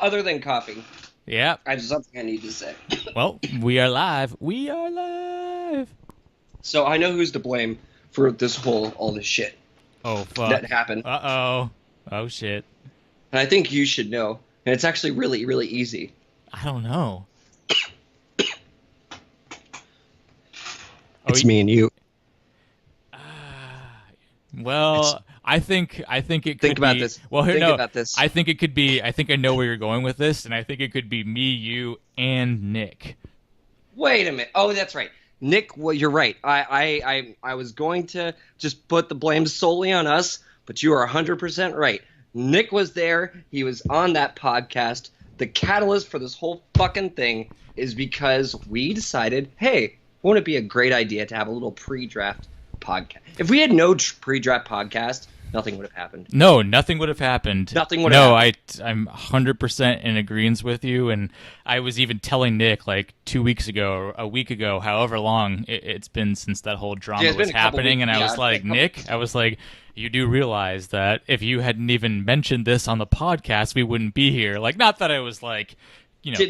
Other than coughing, Yeah. I have something I need to say. Well, we are live. We are live. So I know who's to blame for this whole all this shit Oh that fuck. happened, Uh-oh. Oh shit. and I think you should know. And it's actually really, really easy. I don't know. Oh, It's me and you. It's well, I think it think could about be. this. Well, here Think no. about this. I think it could be. I think I know where you're going with this, and I think it could be me, you, and Nick. Wait a minute. Oh, that's right. Nick, well, you're right. I was going to just put the blame solely on us, but you are 100% right. Nick was there. He was on that podcast. The catalyst for this whole fucking thing is because we decided, hey, wouldn't it be a great idea to have a little pre-draft podcast? If we had no pre-draft podcast, nothing would have happened. No, nothing would have happened. Nothing would have No, happened. I'm 100% in agreement with you, and I was even telling Nick like 2 weeks ago, or a week ago, however long it's been since that whole Yeah, drama it's been was a couple happening, weeks. and I Yeah, was it's been a like, couple. Nick, I was like, you do realize that if you hadn't even mentioned this on the podcast, we wouldn't be here. Like, not that I was like,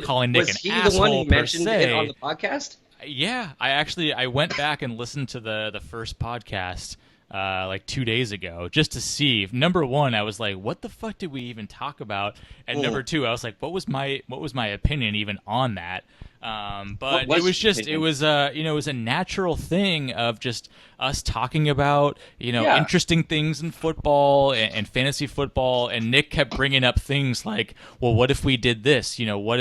calling Nick Was an he the one asshole who per mentioned it on se. the podcast? Yeah, I went back and listened to the first podcast like 2 days ago just to see. Number one, I was like, what the fuck did we even talk about? And number Mm. two, I was like, what was my opinion even on that? What But it was was your just opinion? it was a natural thing of just us talking about Yeah. interesting things in football and fantasy football, and Nick kept bringing up things like, well, what if we did this? What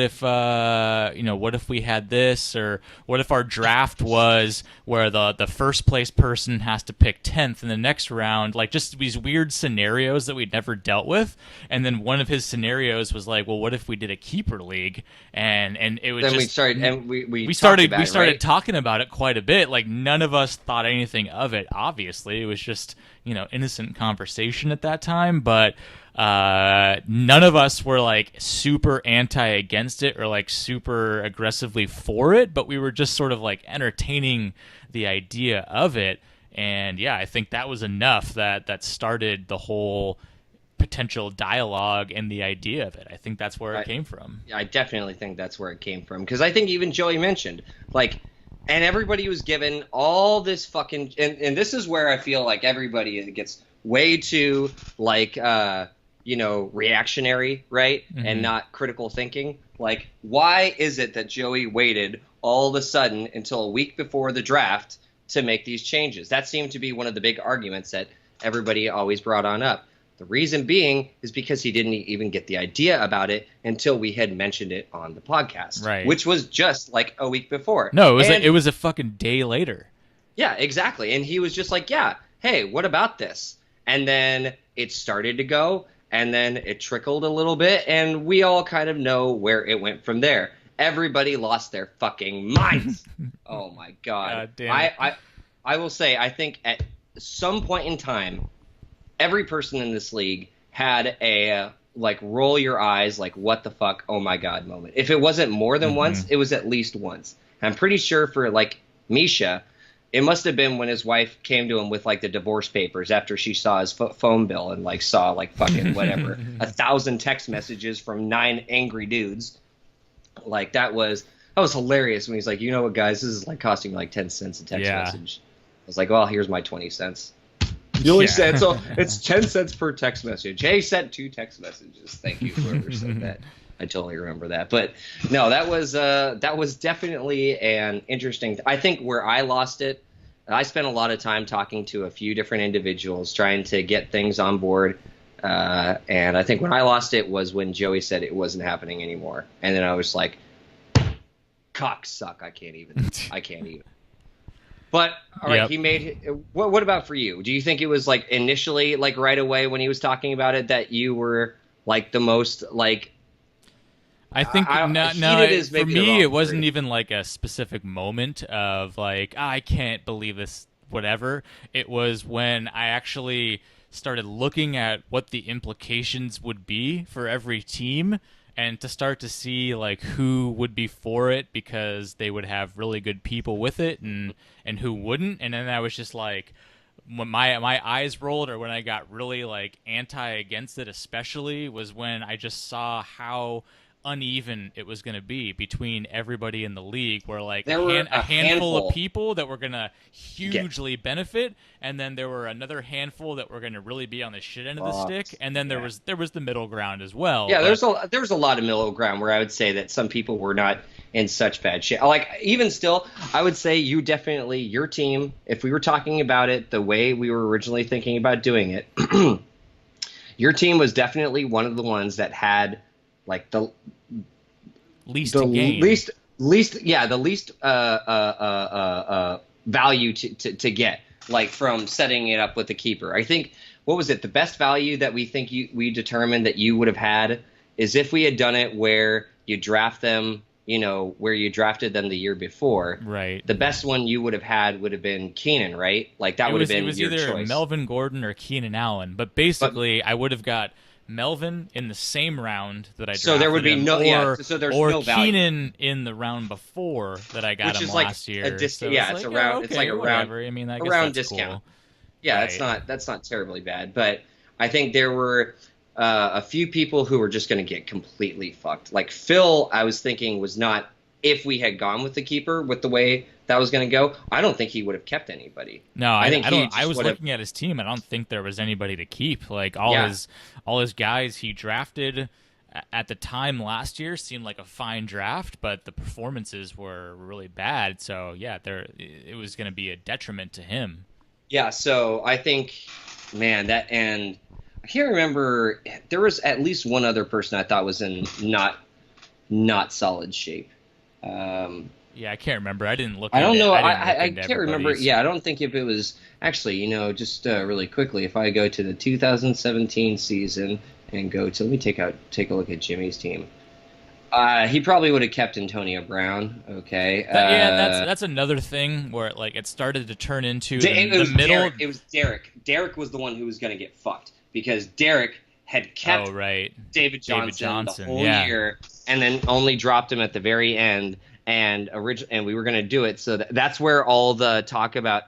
if we had this, or what if our draft was where the first place person has to pick 10th in the next round, like just these weird scenarios that we'd never dealt with. And then one of his scenarios was like, well, what if we did a keeper league? And it was Then we just started, and we we talked started about we it, started right? talking about it quite a bit. Like, none of us thought anything of it. Obviously, it was just innocent conversation at that time. But none of us were like super anti against it or like super aggressively for it. But we were just sort of like entertaining the idea of it. And yeah, I think that was enough that started the whole potential dialogue and the idea of it. I think that's where it I, came from. I definitely think that's where it came from because I think even Joey mentioned like, and everybody was given all this fucking, and this is where I feel like everybody gets way too like, reactionary, right, and Hmm. not critical thinking. Like, why is it that Joey waited all of a sudden until a week before the draft to make these changes? That seemed to be one of the big arguments that everybody always brought on up. The reason being is because he didn't even get the idea about it until we had mentioned it on the podcast, Right. which was just like a week before. No, And it was a fucking day later. yeah, exactly. And he was just like, yeah, hey, what about this? And then it started to go, and then it trickled a little bit, and we all kind of know where it went from there. Everybody lost their fucking minds. Oh my God. God damn I, it. I I will say I think at some point in time every person in this league had a like roll your eyes like what the fuck, oh my God moment. If it wasn't more than Hmm. once, it was at least once. I'm pretty sure for like Misha, it must have been when his wife came to him with like the divorce papers after she saw his phone bill and like saw like fucking whatever 1,000 text messages from 9 angry dudes. Like that was hilarious when he's like, you know what, guys, this is like costing me like 10 cents a text Yeah. message. I was like, well, here's my 20 cents. You only Yeah. said so it's 10 cents per text message. Hey, sent 2 text messages. Thank you, whoever said that. I totally remember that. But no, that was definitely an interesting. I think where I lost it, I spent a lot of time talking to a few different individuals trying to get things on board. And I think when I lost it was when Joey said it wasn't happening anymore, and then I was like, "Cock suck! I can't even. I can't even." But all right, Yep. he made. What about for you? Do you think it was like initially, like right away when he was talking about it, that you were like the most like I think no, no. heated is For maybe the me, wrong it wasn't word. even like a specific moment of like, I can't believe this, whatever. It was when I actually started looking at what the implications would be for every team, and to start to see like who would be for it because they would have really good people with it, and who wouldn't. And then I was just like, when my eyes rolled, or when I got really like anti against it, especially, was when I just saw how uneven it was going to be between everybody in the league, where like There were a a handful of handful people that were going to get hugely benefit, and then there were another handful that were going to really be on the shit end of the stick, and then yeah. there was the middle ground as well. Yeah, But there's a lot of middle ground where I would say that some people were not in such bad shape. Like even still, I would say your team, if we were talking about it the way we were originally thinking about doing it, your team was definitely one of the ones that had like least the to gain. least value to get, like from setting it up with the keeper. I think, what was it, the best value that we determined that you would have had is if we had done it where you draft them, where you drafted them the year before. Right. The best one you would have had would have been Keenan, right? Like that would have been your choice. It was either Melvin Gordon or Keenan Allen, but basically I would have got Melvin in the same round that I drafted so there would be him, no, or, yeah. So there's or no value. Keenan in the round before that I got Which him is like last year. yeah, it's like, around. okay, It's like whatever. I mean, I guess around that's discount. cool. Yeah, Right. that's not terribly bad, but I think there were a few people who were just going to get completely fucked. Like Phil, I was thinking was not, if we had gone with the keeper with the way that was going to go, I don't think he would have kept anybody. No, I think I he don't. just I was would have- looking at his team. I don't think there was anybody to keep. Like Yeah. all his guys he drafted at the time last year seemed like a fine draft, but the performances were really bad. So yeah, it was going to be a detriment to him. Yeah, so I think, man, and I can't remember. There was at least one other person I thought was in not solid shape. Yeah, I can't remember. I didn't look. I don't know. I can't can't remember. Yeah, I don't think if it was actually. Just really quickly, if I go to the 2017 season and go to, let me take a look at Jimmy's team. He probably would have kept Antonio Brown. Okay. That's another thing where it started to turn into the middle. Derek, it was Derek. Derek was the one who was going to get fucked because Derek had kept David Johnson the whole year and then only dropped him at the very end. And we were going to do it, so that's where all the talk about,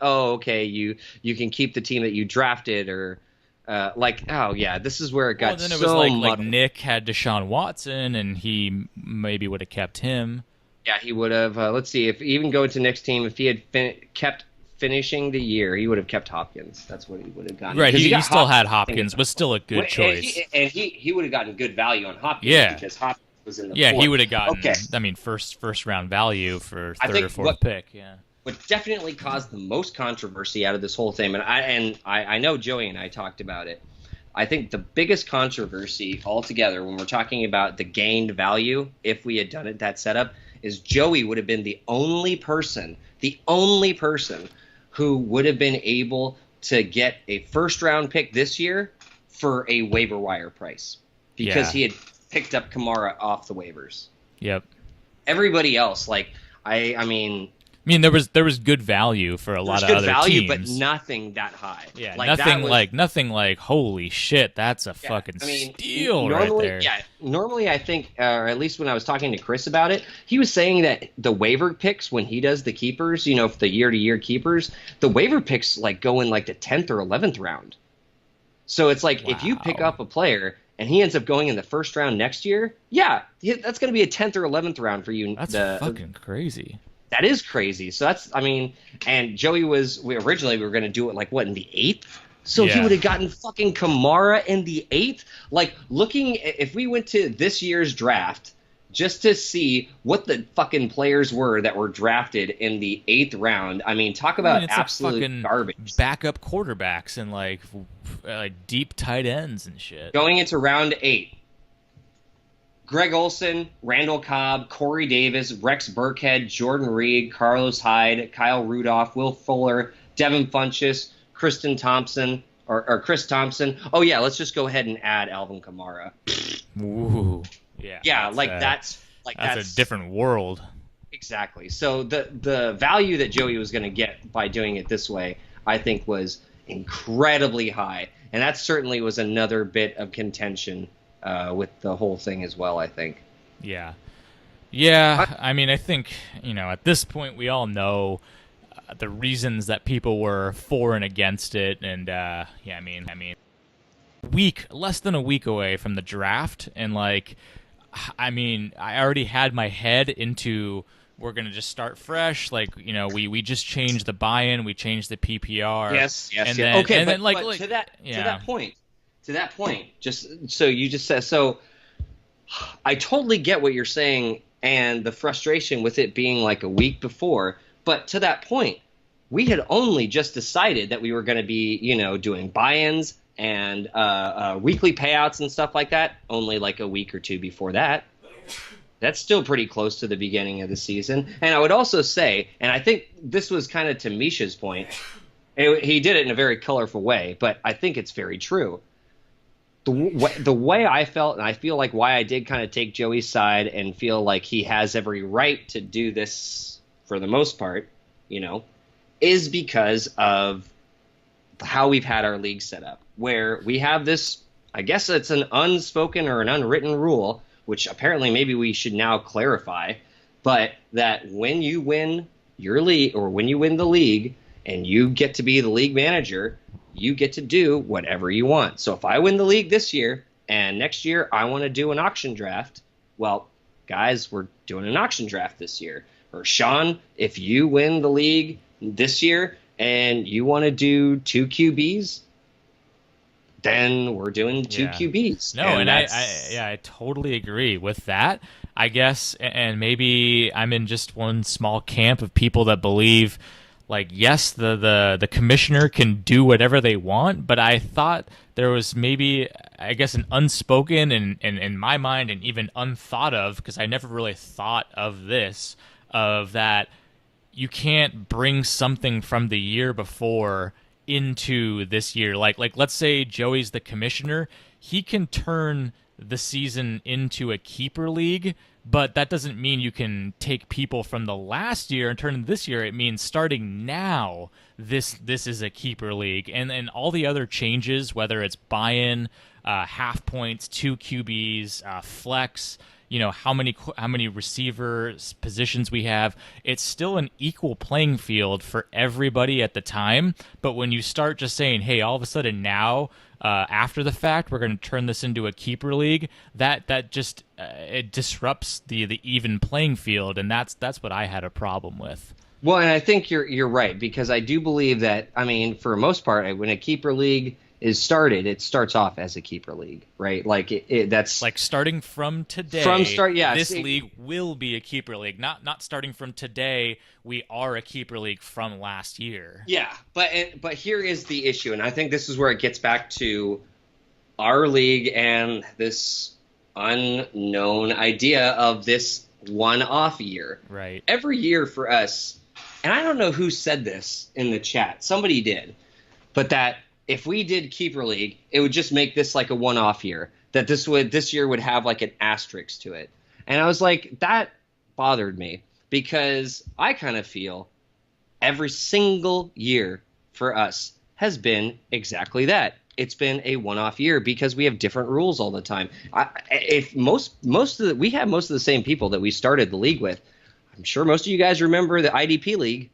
you can keep the team that you drafted, or this is where it got then it so was muddled. Nick had Deshaun Watson, and he maybe would have kept him. Yeah, he would have. Let's see, if even going to Nick's team, if he had kept finishing the year, he would have kept Hopkins. That's what he would have gotten. Right, he still had Hopkins, was still a good choice. And he would have gotten good value on Hopkins. Yeah. Because Hopkins was in the he would have gotten. Okay. I mean, first round value for third think or fourth pick. Yeah. What definitely caused the most controversy out of this whole thing, and I know Joey and I talked about it. I think the biggest controversy altogether when we're talking about the gained value, if we had done it that setup, is Joey would have been the only person who would have been able to get a first round pick this year for a waiver wire price because he had picked up Kamara off the waivers. Yep. Everybody else, I mean, there was good value for a lot of other value, teams, but nothing that high. Yeah, nothing like holy shit, that's a fucking steal normally, right there. Yeah, normally I think, or at least when I was talking to Chris about it, he was saying that the waiver picks when he does the keepers, for the year-to-year keepers, the waiver picks go in the 10th or 11th round. So it's if you pick up a player and he ends up going in the first round next year, that's going to be a 10th or 11th round for you. That's fucking crazy. That is crazy. So and Joey originally we were going to do it in the 8th? So he would have gotten fucking Kamara in the 8th? If we went to this year's draft just to see what the fucking players were that were drafted in the 8th round, talk about absolute garbage. Backup quarterbacks and deep tight ends and shit. Going into round 8. Greg Olsen, Randall Cobb, Corey Davis, Rex Burkhead, Jordan Reed, Carlos Hyde, Kyle Rudolph, Will Fuller, Devin Funchess, Kristen Thompson, or Chris Thompson. Oh, yeah, let's just go ahead and add Alvin Kamara. Ooh. Yeah. Yeah, that's a different world. Exactly. So the value that Joey was going to get by doing it this way, I think, was incredibly high. And that certainly was another bit of contention with the whole thing as well, I think. Yeah. Yeah, I think, at this point we all know the reasons that people were for and against it, and I mean, less than a week away from the draft, and like, I mean, I already had my head into we're gonna just start fresh. Like, you know, we just changed the buy-in, we changed the PPR. Yes. Then, okay, and but, then, like, to that point, just so you just said so. I totally get what you're saying and the frustration with it being like a week before, but to that point, we had only just decided that we were going to be, you know, doing buy-ins and weekly payouts and stuff like that only like a week or two before that. That's still pretty close to the beginning of the season. And I would also say, and I think this was kind of to Misha's point, he did it in a very colorful way, but I think it's very true. The way I felt, and I feel like why I did kind of take Joey's side and feel like he has every right to do this for the most part, you know, is because of how we've had our league set up, where we have this, I guess it's an unspoken or an unwritten rule, which apparently maybe we should now clarify, but that when you win your league or when you win the league and you get to be the league manager, you get to do whatever you want. So if I win the league this year and next year I want to do an auction draft, well, guys, we're doing an auction draft this year. Or Sean, if you win the league this year and you want to do 2 QBs, then we're doing 2 QBs. No, and I totally agree with that. I guess, and maybe I'm in just one small camp of people that believe, like, yes, the commissioner can do whatever they want, but I thought there was maybe, I guess, an unspoken and in my mind and even unthought of, because I never really thought of this, of that you can't bring something from the year before into this year. Like let's say Joey's the commissioner, he can turn the season into a keeper league, but that doesn't mean you can take people from the last year and turn them this year. It means starting now, this is a keeper league. And all the other changes, whether it's buy-in, half points, 2 QBs, flex, you know, how many receivers positions we have, it's still an equal playing field for everybody at the time. But when you start just saying, hey, all of a sudden now, after the fact, we're going to turn this into a keeper league, that just it disrupts the even playing field, and that's what I had a problem with. Well, and I think you're right, because I do believe that, I mean, for the most part, when a keeper league is started, it starts off as a keeper league, right? Like that's like starting from today. This league will be a keeper league. Not starting from today. We are a keeper league from last year. Yeah, but here is the issue, and I think this is where it gets back to our league and this unknown idea of this one-off year. Right. Every year for us, and I don't know who said this in the chat. Somebody did, but that if we did keeper league, it would just make this like a one-off year. That this year would have like an asterisk to it. And I was like, that bothered me, because I kind of feel every single year for us has been exactly that. It's been a one-off year because we have different rules all the time. If we have most of the same people that we started the league with. I'm sure most of you guys remember the IDP league.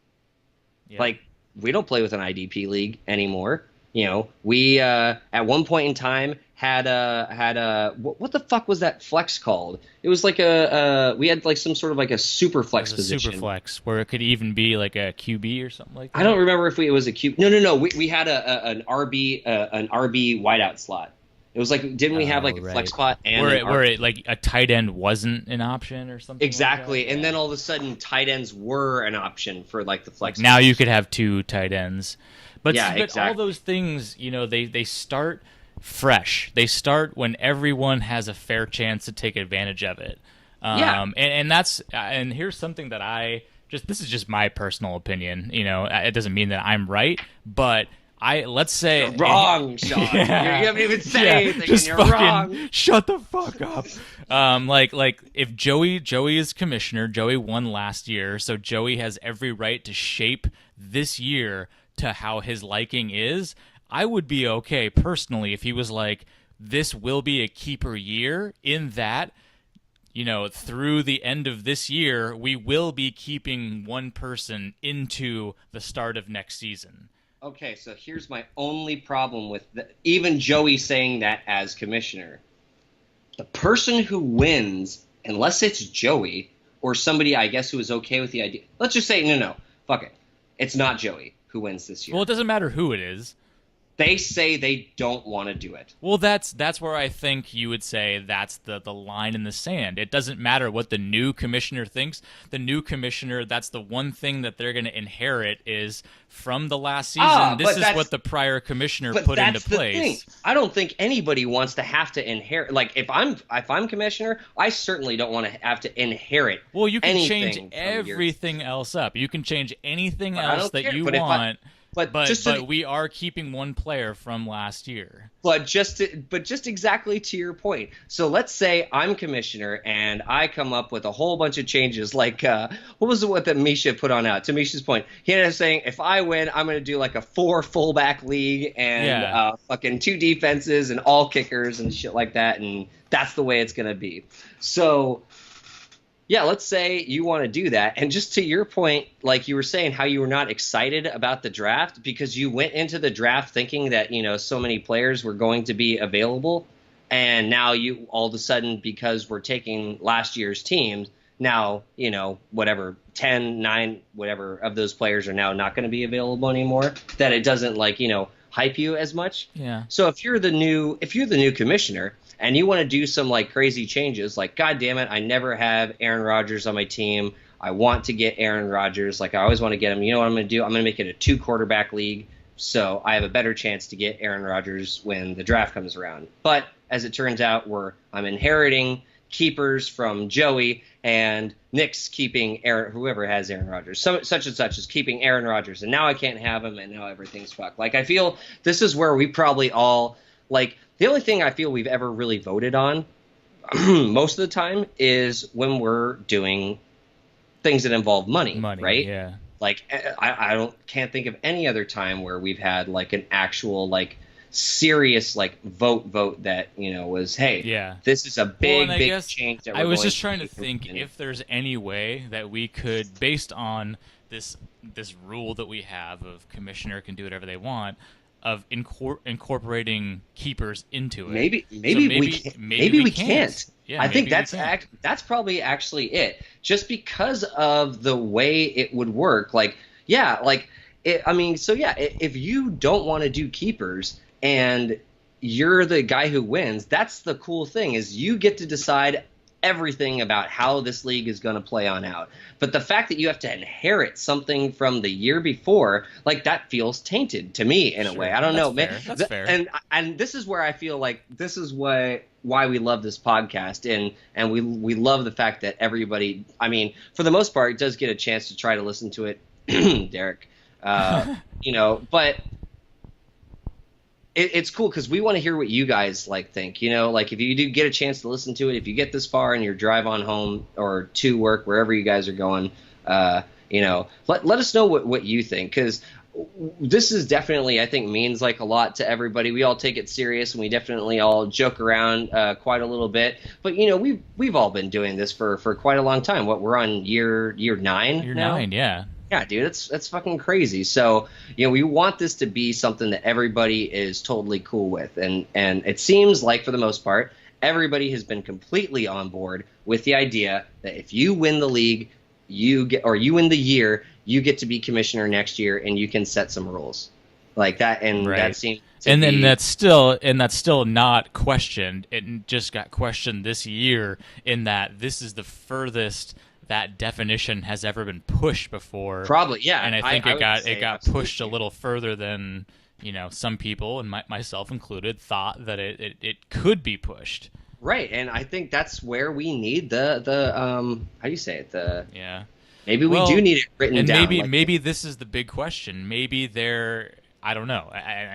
Yeah. Like, we don't play with an IDP league anymore. You know, we at one point in time had a what the fuck was that flex called? It was like we had like some sort of like a super flex position. Super flex, where it could even be like a QB or something like that. I don't remember if it was a QB. No. We had an RB wideout slot. It was like, didn't we have like a flex spot and where it like a tight end wasn't an option or something? Exactly, like that? And then all of a sudden tight ends were an option for like the flex. Now you could have 2 tight ends. But exactly. All those things, you know, they start fresh. They start when everyone has a fair chance to take advantage of it. And that's and here's something that this is just my personal opinion. You know, it doesn't mean that I'm right, but let's say you're wrong, Sean. Yeah, you haven't even said anything. Just you're fucking wrong. Shut the fuck up. Like if Joey is commissioner, Joey won last year, so Joey has every right to shape this year to how his liking is. I would be okay personally if he was like, this will be a keeper year, in that through the end of this year, we will be keeping one person into the start of next season. Okay, so here's my only problem with even Joey saying that as commissioner. The person who wins, unless it's Joey or somebody, I guess, who is okay with the idea. Let's just say, no, fuck it. It's not Joey who wins this year. Well, it doesn't matter who it is. They say they don't want to do it. Well, that's where I think you would say that's the line in the sand. It doesn't matter what the new commissioner thinks. The new commissioner, that's the one thing that they're going to inherit is from the last season. This is what the prior commissioner put into place. Thing. I don't think anybody wants to have to inherit. Like if I'm commissioner, I certainly don't want to have to inherit. Well, you can change everything else up. You can change anything else that you want. But we are keeping one player from last year. But just exactly to your point. So let's say I'm commissioner and I come up with a whole bunch of changes. Like what was what that Misha put on out? To Misha's point, he ended up saying if I win, I'm going to do like a 4 fullback league and fucking 2 defenses and all kickers and shit like that. And that's the way it's going to be. So. Yeah, let's say you want to do that. And just to your point, like you were saying, how you were not excited about the draft because you went into the draft thinking that, so many players were going to be available. And now you all of a sudden, because we're taking last year's teams, now, whatever, 10, 9, whatever of those players are now not going to be available anymore, that it doesn't hype you as much. Yeah. So if you're the new commissioner, and you want to do some crazy changes, like, God damn it, I never have Aaron Rodgers on my team. I want to get Aaron Rodgers. I always want to get him. You know what I'm going to do? I'm going to make it a 2 quarterback league. So I have a better chance to get Aaron Rodgers when the draft comes around. But as it turns out, I'm inheriting keepers from Joey, and Nick's keeping whoever has Aaron Rodgers. Such and such is keeping Aaron Rodgers. And now I can't have him, and now everything's fucked. I feel this is where we probably all, the only thing I feel we've ever really voted on most of the time is when we're doing things that involve money, right? Yeah. I can't think of any other time where we've had an actual serious vote that was, hey, this is a big change that we're I was going just trying to think if there's any way that we could, based on this rule that we have of commissioner can do whatever they want, of incorporating keepers into it. Maybe we can't. Yeah, I think that's probably actually it. Just because of the way it would work. If you don't want to do keepers and you're the guy who wins, that's the cool thing is you get to decide everything about how this league is going to play on out. But the fact that you have to inherit something from the year before, that feels tainted to me in a way. I don't know, man. That's fair. And this is where I feel this is why we love this podcast, and we love the fact that everybody, for the most part, does get a chance to try to listen to it, Derek. But it's cool because we want to hear what you guys think. If you do get a chance to listen to it, if you get this far in your drive on home or to work, wherever you guys are going, let us know what you think, because this is definitely, I think, means a lot to everybody. We all take it serious, and we definitely all joke around quite a little bit. But we've all been doing this for quite a long time. We're on year 9. Year now? 9, yeah. Yeah, dude, that's fucking crazy. So, we want this to be something that everybody is totally cool with. And it seems like, for the most part, everybody has been completely on board with the idea that if you win the league, you win the year, you get to be commissioner next year, and you can set some rules like that. And that seems then that's still not questioned. It just got questioned this year in that this is the furthest that definition has ever been pushed before. Probably, yeah. And I think it got pushed a little further than some people, and myself included, thought that it could be pushed. Right, and I think that's where we need the how do you say it? Maybe we do need it written down. And maybe this is the big question. Maybe I don't know.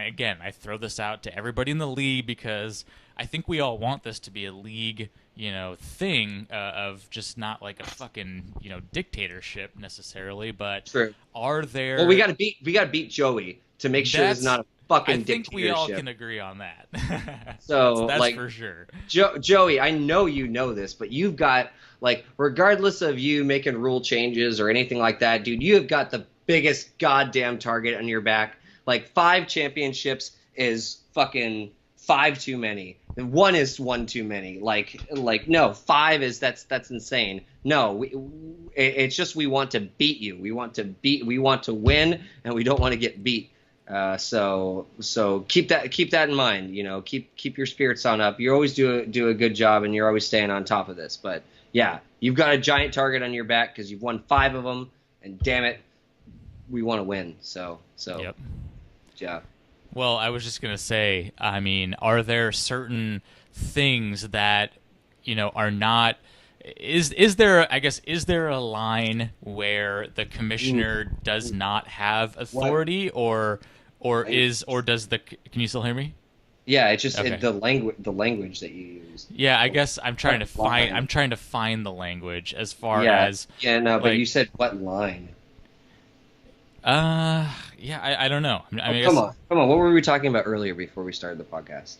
Again, I throw this out to everybody in the league because I think we all want this to be a league, thing of just not a fucking, dictatorship necessarily. But True. Are there? Well, we got to beat Joey to make sure it's not a fucking I think we all dictatorship. can agree on that. So, that's like, for sure. Joey, I know you know this, but you've got, like, regardless of you making rule changes or anything like that, dude, you have got the biggest goddamn target on your back. Like, 5 championships is fucking 5 too many. And 1 is 1 too many. Like no, 5 is that's insane. No, it's just we want to beat you. We want to win, and we don't want to get beat. So keep that in mind. You know, keep your spirits on up. You always do a good job, and you're always staying on top of this. But yeah, you've got a giant target on your back because you've won 5 of them, and damn it, we want to win. So Yep. Yeah. Well, I was just gonna say, I mean, are there certain things that, you know, are not? Is there? I guess is there a line where the commissioner does not have authority, or does the? Can you still hear me? Yeah, it's just Okay. the language that you use. Yeah, I guess I'm trying to What find. line? I'm trying to find the language as far Yeah, as. but like- you said what line? Yeah, I don't know. I mean, I Come guess- on. What were we talking about earlier before we started the podcast?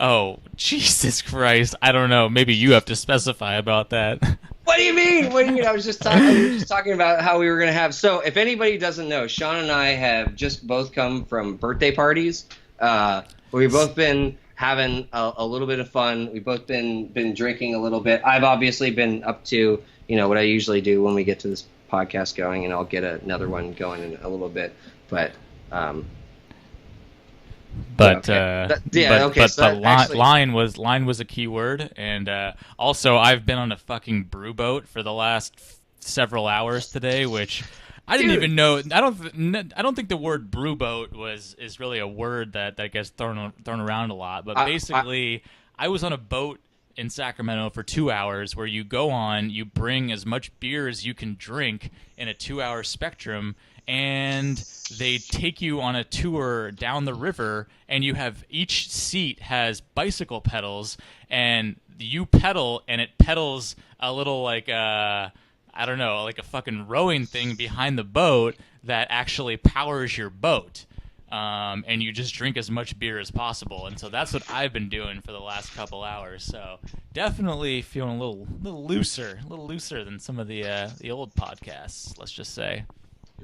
Oh, Jesus Christ! I don't know. Maybe you have to specify about that. What do you mean? I was just talking about how we were gonna have. So, if anybody doesn't know, Sean and I have just both come from birthday parties. We've both been having a little bit of fun. We've both been drinking a little bit. I've obviously been up to what I usually do when we get to this podcast going, and I'll get another one going in a little bit. But But okay. but So the actually- line was a key word, and also I've been on a fucking brew boat for the last several hours today, which I didn't Dude. even know. I don't think the word brew boat is really a word that gets thrown around a lot. But basically, I was on a boat in Sacramento for 2 hours, where you go on, you bring as much beer as you can drink in a 2-hour spectrum, and they take you on a tour down the river, and you have each seat has bicycle pedals, and you pedal, and it pedals a little like I don't know, like a fucking rowing thing behind the boat that actually powers your boat. And you just drink as much beer as possible, and so that's what I've been doing for the last couple hours. So definitely feeling a little looser than some of the old podcasts. Let's just say.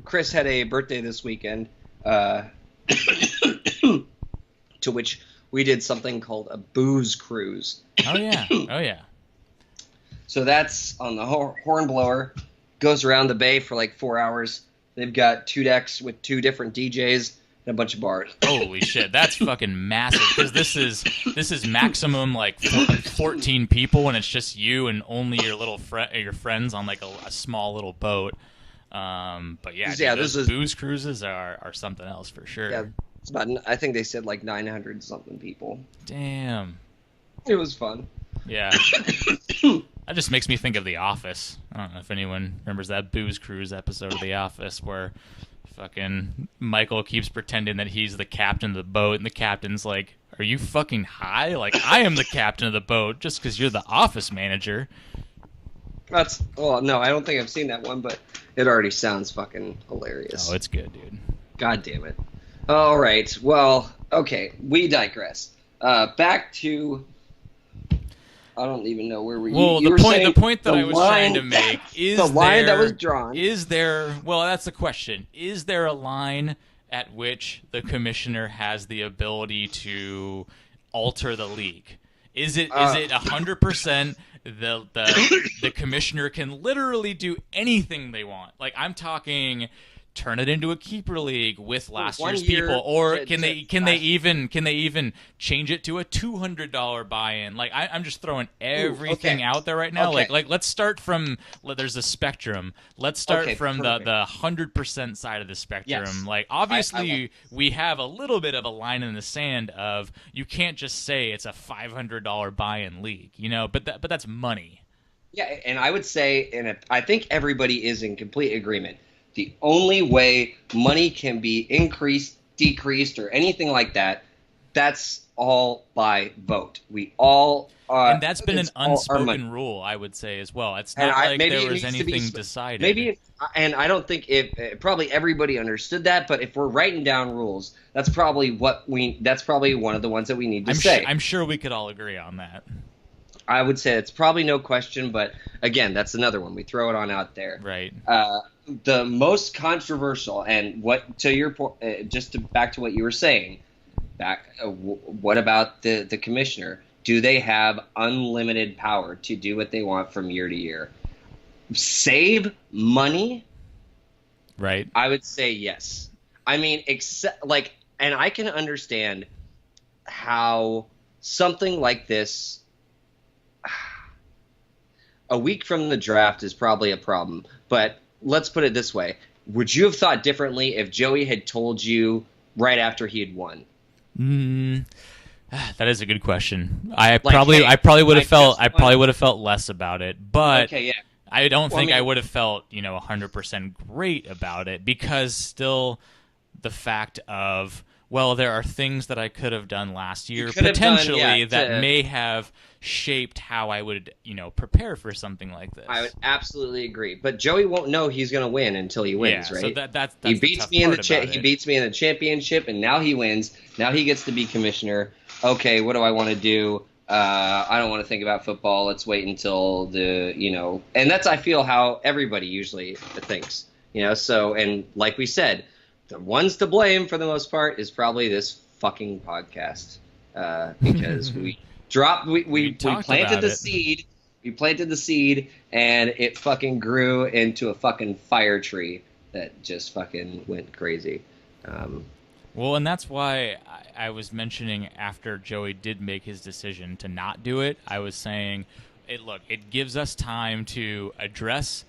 Chris had a birthday this weekend, to which we did something called a booze cruise. Oh yeah. So that's on the Hornblower, goes around the bay for like 4 hours. They've got 2 decks with 2 different DJs and a bunch of bars. Holy shit, that's fucking massive. Because this is maximum like 14 people, and it's just you and only your little your friends on like a small little boat. But yeah, Yeah, dude, this those is- booze cruises are something else for sure. Yeah, it's about, I think they said like 900 something people. Damn. It was fun. Yeah. That just makes me think of The Office. I don't know if anyone remembers that booze cruise episode of The Office where fucking Michael keeps pretending that he's the captain of the boat, and the captain's like, "Are you fucking high? Like, I am the captain of the boat just because you're the office manager." No, I don't think I've seen that one, but it already sounds fucking hilarious. Oh, it's good, dude. God damn it. All right. Well, okay. We digress. Back to. I don't even know where we. Well, you were the saying point that the I was line- trying to make is the line that there- was drawn. Is there? Well, that's the question. Is there a line at which the commissioner has the ability to alter the league? Is it 100%? The commissioner can literally do anything they want. Like, I'm talking, turn it into a keeper league with last 1 year's year people, or to- can they even change it to a $200 buy-in? Like, I'm just throwing everything okay. out there right now. Okay. Like let's start from, there's a spectrum. Let's start Okay, from perfect. the 100% side of the spectrum. Yes. Like, obviously I we have a little bit of a line in the sand of, you can't just say it's a $500 buy-in league, but that's money. Yeah, and I would say, I think everybody is in complete agreement. The only way money can be increased, decreased, or anything like that, that's all by vote. We all and that's been an it's all our money. unspoken rule, I would say, as well. It's And not like maybe there it was needs to be anything decided. maybe, and I don't think probably everybody understood that. But if we're writing down rules, that's probably that's probably one of the ones that we need to say. I'm sure we could all agree on that. I would say it's probably no question, but again, that's another one. We throw it on out there. Right. The most controversial, and what to your point, back to what you were saying, what about the commissioner? Do they have unlimited power to do what they want from year to year? Save money? Right. I would say yes. I mean, and I can understand how something like this, a week from the draft is probably a problem. But let's put it this way. Would you have thought differently if Joey had told you right after he had won? That is a good question. I probably would have felt less about it, but okay, yeah. I don't think I would have felt 100% great about it, because still the fact of, well, there are things that I could have done last year potentially that may have shaped how I would prepare for something like this. I would absolutely agree, but Joey won't know he's going to win until he wins, right? So that's he beats me in the championship, and now he wins. Now he gets to be commissioner. Okay, what do I want to do? I don't want to think about football. Let's wait until and that's, I feel, how everybody usually thinks, So, and like we said, the ones to blame for the most part is probably this fucking podcast, because we planted the seed. We planted the seed, and it fucking grew into a fucking fire tree that just fucking went crazy. Well, and that's why I was mentioning, after Joey did make his decision to not do it, I was saying, it gives us time to address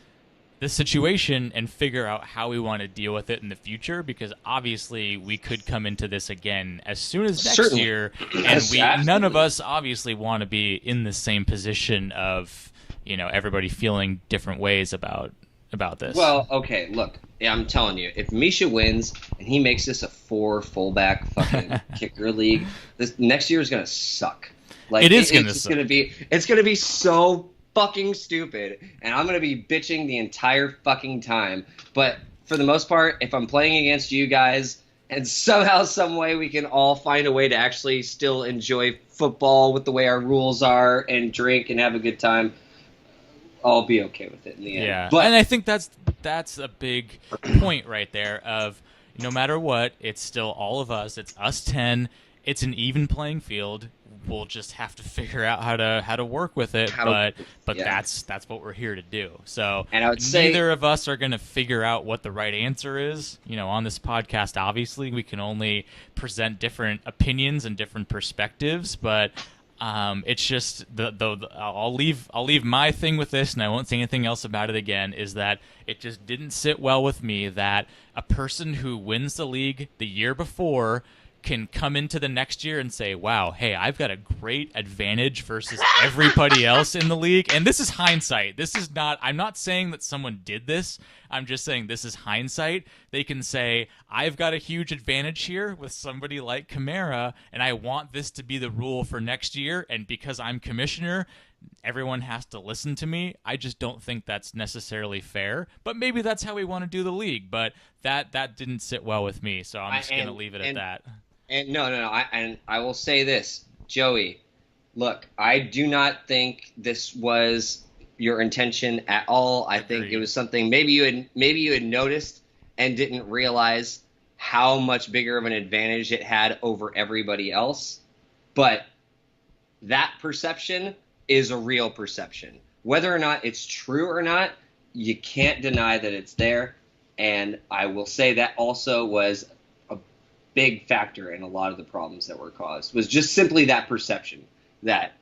the situation and figure out how we want to deal with it in the future, because obviously we could come into this again as soon as next year, and none of us obviously want to be in the same position of everybody feeling different ways about this. Well, okay, look, I'm telling you, if Misha wins and he makes this a 4 fullback fucking kicker league, this next year is gonna suck. It's gonna be so fucking stupid, and I'm gonna be bitching the entire fucking time. But for the most part, if I'm playing against you guys, and somehow, some way, we can all find a way to actually still enjoy football with the way our rules are, and drink and have a good time, I'll be okay with it in the end. Yeah, and I think that's a big point right there. Of no matter what, it's still all of us. It's us 10. It's an even playing field. We'll just have to figure out how to work with it. But that's what we're here to do. So, and I would say neither of us are going to figure out what the right answer is. On this podcast, obviously, we can only present different opinions and different perspectives, but. It's just I'll leave my thing with this, and I won't say anything else about it again, is that it just didn't sit well with me that a person who wins the league the year before can come into the next year and say, wow, hey, I've got a great advantage versus everybody else in the league. And this is hindsight. I'm not saying that someone did this. I'm just saying this is hindsight. They can say, I've got a huge advantage here with somebody like Kamara, and I want this to be the rule for next year. And because I'm commissioner, everyone has to listen to me. I just don't think that's necessarily fair. But maybe that's how we want to do the league. But that didn't sit well with me, so I'm just going to leave it at that. And no. I will say this, Joey. Look, I do not think this was your intention at all. I think it was something maybe you had noticed and didn't realize how much bigger of an advantage it had over everybody else. But that perception is a real perception. Whether or not it's true or not, you can't deny that it's there. And I will say that also was a big factor in a lot of the problems that were caused, was just simply that perception that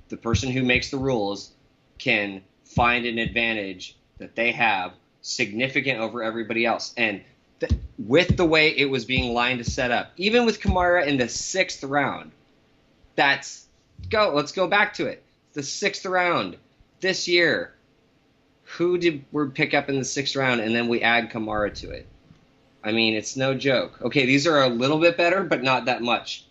the person who makes the rules can find an advantage that they have significant over everybody else. And with the way it was being lined to set up, even with Kamara in the 6th round, let's go back to it. The 6th round this year, who did we pick up in the 6th round, and then we add Kamara to it? I mean, it's no joke. Okay, these are a little bit better, but not that much.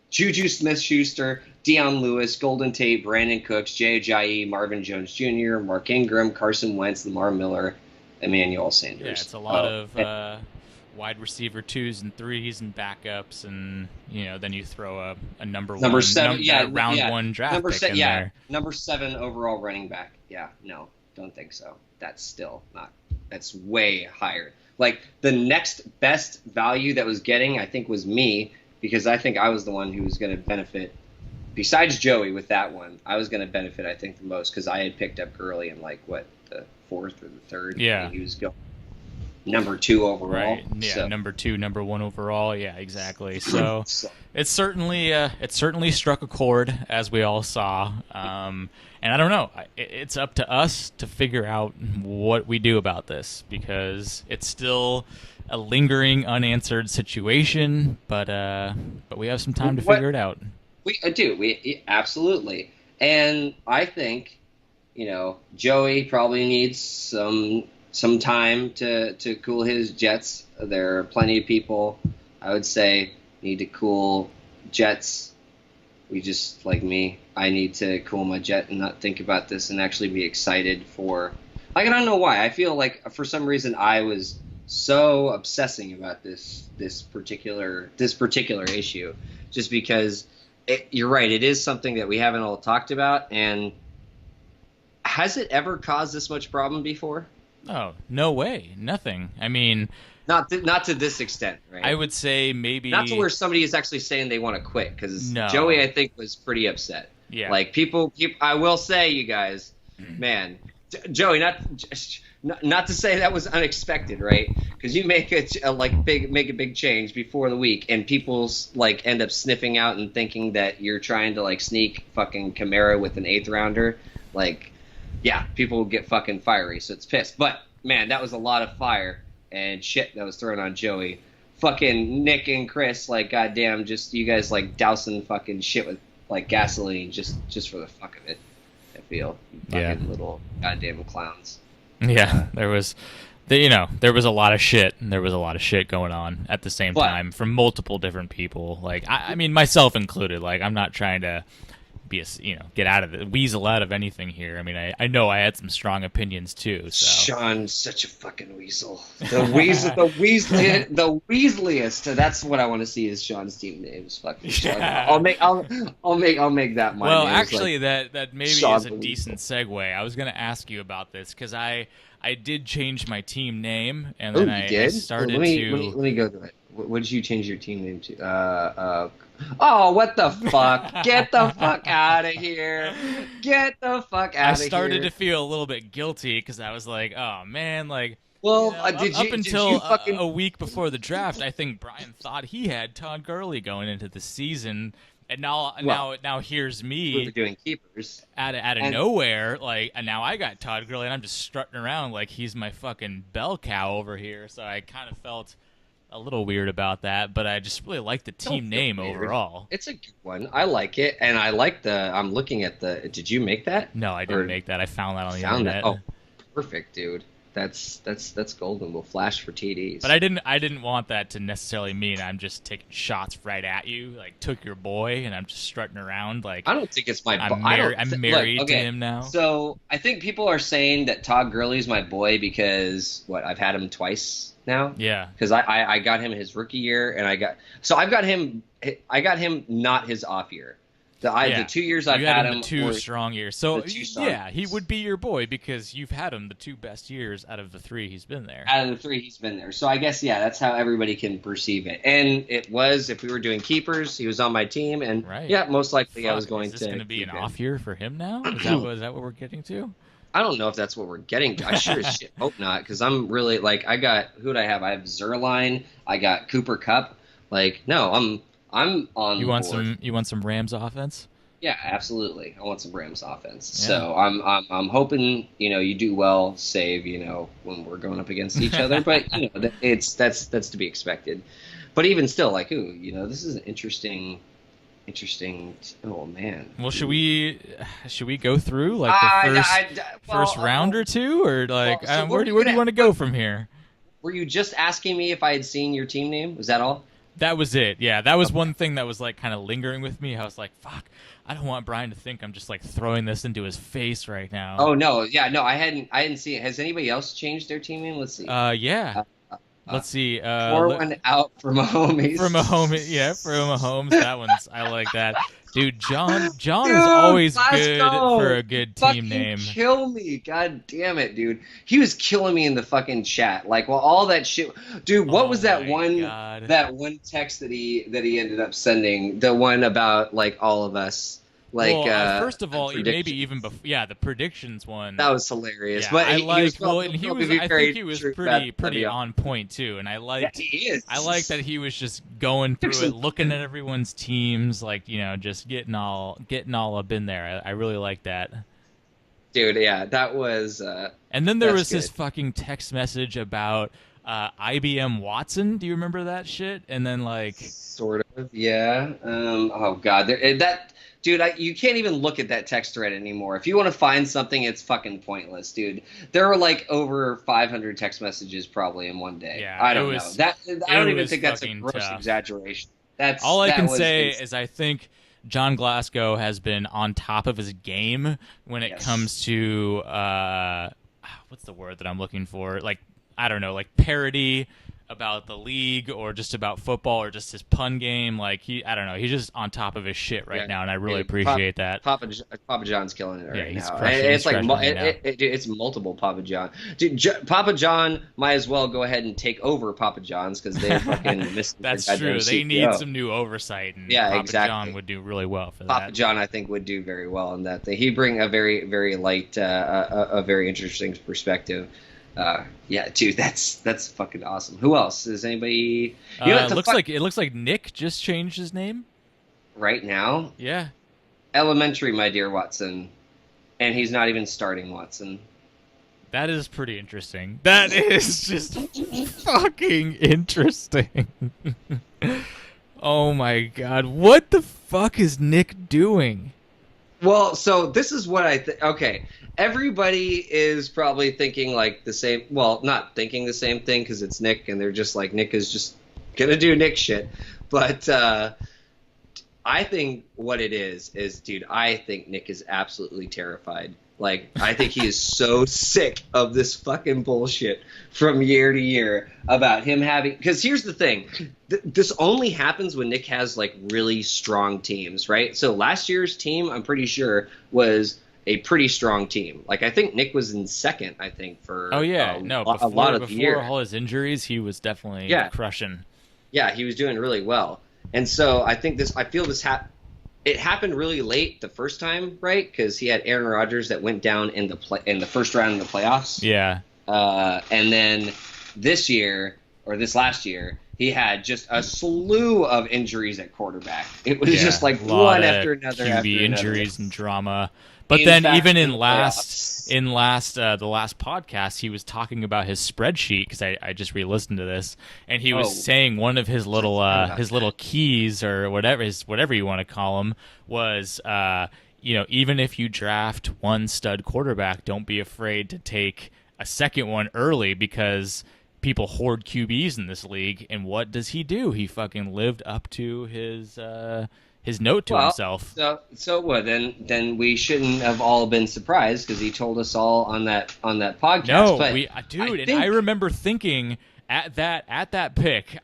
Juju Smith-Schuster, Deion Lewis, Golden Tate, Brandon Cooks, Jay Ajayi, Marvin Jones Jr., Mark Ingram, Carson Wentz, Lamar Miller, Emmanuel Sanders. Yeah, it's a lot of wide receiver 2s and 3s and backups, and then you throw a number 7, round 1 draft pick in there. Number 7 overall running back. Yeah, no, don't think so. That's still not. That's way higher. Like the next best value that was getting, I think, was me, because I think I was the one who was going to benefit. Besides Joey with that one, I was going to benefit, I think, the most, because I had picked up Gurley in the 4th or the 3rd. Yeah, and he was going number 2 overall. Right. Yeah, so. Number 2, number 1 overall. Yeah, exactly. So it certainly struck a chord, as we all saw. And I don't know. It's up to us to figure out what we do about this, because it's still a lingering, unanswered situation. But we have some time to figure it out. We do. We absolutely. And I think, Joey probably needs some time to cool his jets. There are plenty of people, I would say, need to cool jets. We just, like me, I need to cool my jet and not think about this and actually be excited for, I don't know why. I feel like for some reason I was so obsessing about this particular issue, just because you're right, it is something that we haven't all talked about. And has it ever caused this much problem before? Oh, no way. Nothing. I mean, not to this extent, right? I would say maybe not to where somebody is actually saying they want to quit, because no. Joey, I think, was pretty upset. Yeah. Like people, I will say, you guys, man, Joey, not to say that was unexpected, right? Because you make a big change before the week, and people's end up sniffing out and thinking that you're trying to sneak fucking Kamara with an 8th rounder, yeah, people get fucking fiery, so it's pissed. But man, that was a lot of fire and shit that was thrown on Joey. Fucking Nick and Chris, goddamn, just you guys dousing fucking shit with gasoline just for the fuck of it. I feel, you fucking little goddamn clowns. Yeah, there was a lot of shit, and there was a lot of shit going on at the same time from multiple different people. I mean, myself included. I'm not trying to be weasel out of anything here. I mean, I know I had some strong opinions too. So. Sean's such a fucking weasel. The weaseliest. That's what I want to see is Sean's team names. Fucking Sean. Yeah. I'll make that my Well, name. actually, that maybe Sean is a decent segue. I was going to ask you about this because I did change my team name, and then I started let me go to it. What did you change your team name to? Oh, what the fuck? Get the fuck out of here. Get the fuck out of here. I started to feel a little bit guilty because I was like, oh, man, Well, up until a week before the draft, I think Brian thought he had Todd Gurley going into the season. And now here's me. We were doing keepers. Out of nowhere, and now I got Todd Gurley, and I'm just strutting around like he's my fucking bell cow over here. So I kind of felt a little weird about that, but I just really like the team name overall. It's a good one. I like it, and I like I'm looking at the. Did you make that? No, I didn't make that. I found that on the internet. Oh, perfect, dude. That's golden. We'll flash for TDs. But I didn't want that to necessarily mean I'm just taking shots right at you, took your boy, and I'm just strutting around I don't think it's my. I'm married to him now. So I think people are saying that Todd Gurley's my boy because I've had him twice now. Yeah. Because I got him his rookie year, and I got him not his off year. The 2 years I've had him, the 2 strong years. So yeah, he would be your boy because you've had him the 2 best years out of the 3 he's been there. Out of the 3 he's been there. So I guess that's how everybody can perceive it. And it was, if we were doing keepers, he was on my team, and most likely I was going to. Is this going to be an off year for him now? Is that what we're getting to? I don't know if that's what we're getting to. I sure as shit hope not, because I'm really I got, who do I have? I have Zerline. I got Cooper Kupp. No, I'm on. You want some Rams offense? Yeah, absolutely. I want some Rams offense. Yeah. So I'm hoping you do well, save when we're going up against each other. But that's to be expected. But even still, this is an interesting. Oh man. Well, should we go through the first round or two, or where do you want to go from here? Were you just asking me if I had seen your team name? Was that all? That was it. Yeah, that was one thing that was like kind of lingering with me. I was like, "Fuck, I don't want Brian to think I'm just like throwing this into his face right now." Oh no, yeah, no, I hadn't seen it. Has anybody else changed their team name? Let's see. Yeah. Uh, Let's see. Pour one out for Mahomes. For Mahomes, yeah, for Mahomes. That one's I like that. Dude, John Dude, is always let's good go. for a good Fucking team name. Kill me, god damn it, dude. He was killing me in the fucking chat. Like, well, all that shit, dude. What was that my one? God. That one text that he ended up sending. The one about like all of us. Like, well, first of all, maybe predictions. even before, yeah, the predictions one. That was hilarious. Yeah, but I he like. was Well, probably- and he probably was. I very think he was true pretty that- on point too, and I liked. Yeah, he is. I like that he was just going through it, looking at everyone's teams, like just getting all up in there. I really like that. Dude, yeah, that was. And then there That's was this good. fucking text message about IBM Watson. Do you remember that shit? And then like, Sort of, yeah. Oh god, dude, you can't even look at that text thread anymore. If you want to find something, it's fucking pointless, dude. There were like over 500 text messages probably in one day. Yeah, I don't know. I don't even was think that's a fucking gross tough. exaggeration. all I that can was say insane. is I think John Glasgow has been on top of his game when it Yes. comes to what's the word that I'm looking for? Like, I don't know, like parody about the league or just about football or just his pun game. Like I don't know, he's just on top of his shit right Yeah. now, and I really Dude, appreciate that. Papa John's killing it Yeah, right he's now. crushing- It's he's like crushing it now. it's multiple Papa John. Dude, Papa John might as well go ahead and take over Papa John's because they're fucking missing. their That's goddamn true. They CEO. need some new oversight, and Yeah, Papa exactly. John would do really well for Papa that. John, I think, would do very well in that. He bring a very, very light, a very interesting perspective. Yeah, dude, that's fucking awesome. Who else? Is anybody? You know what It the looks fuck- like Nick just changed his name. right now, Yeah. Elementary, my dear Watson, and he's not even starting Watson. That is pretty interesting. That is just fucking interesting. Oh my god. What the fuck is Nick doing? Well, so this is what I think. Okay, everybody is probably thinking like the same. Well, not thinking the same thing because it's Nick, and they're just like Nick is just gonna do Nick shit. But I think what it is, dude, I think Nick is absolutely terrified. Like, I think he is so sick of this fucking bullshit from year to year about him having. Because here's the thing, this only happens when Nick has like really strong teams, right? So last year's team, I'm pretty sure, was a pretty strong team. Like, I think Nick was in second. I think for Oh yeah, a lot of the year. before all his injuries, he was definitely crushing. Yeah, he was doing really well. And so I feel this it happened really late the first time, right? Because he had Aaron Rodgers that went down in the first round in the playoffs. Yeah. And then this last year, he had just a slew of injuries at quarterback. It was just like one after another QB after injuries another. and drama. But In then fact, even in the the playoffs. last podcast, he was talking about his spreadsheet because I just re-listened to this, and he was Oh. saying one of his little keys or whatever you want to call them was even if you draft one stud quarterback, don't be afraid to take a second one early because people hoard QBs in this league. And what does he do? He fucking lived up to his note to himself. So what? Then we shouldn't have all been surprised because he told us all on that podcast. No, but I remember thinking at that pick,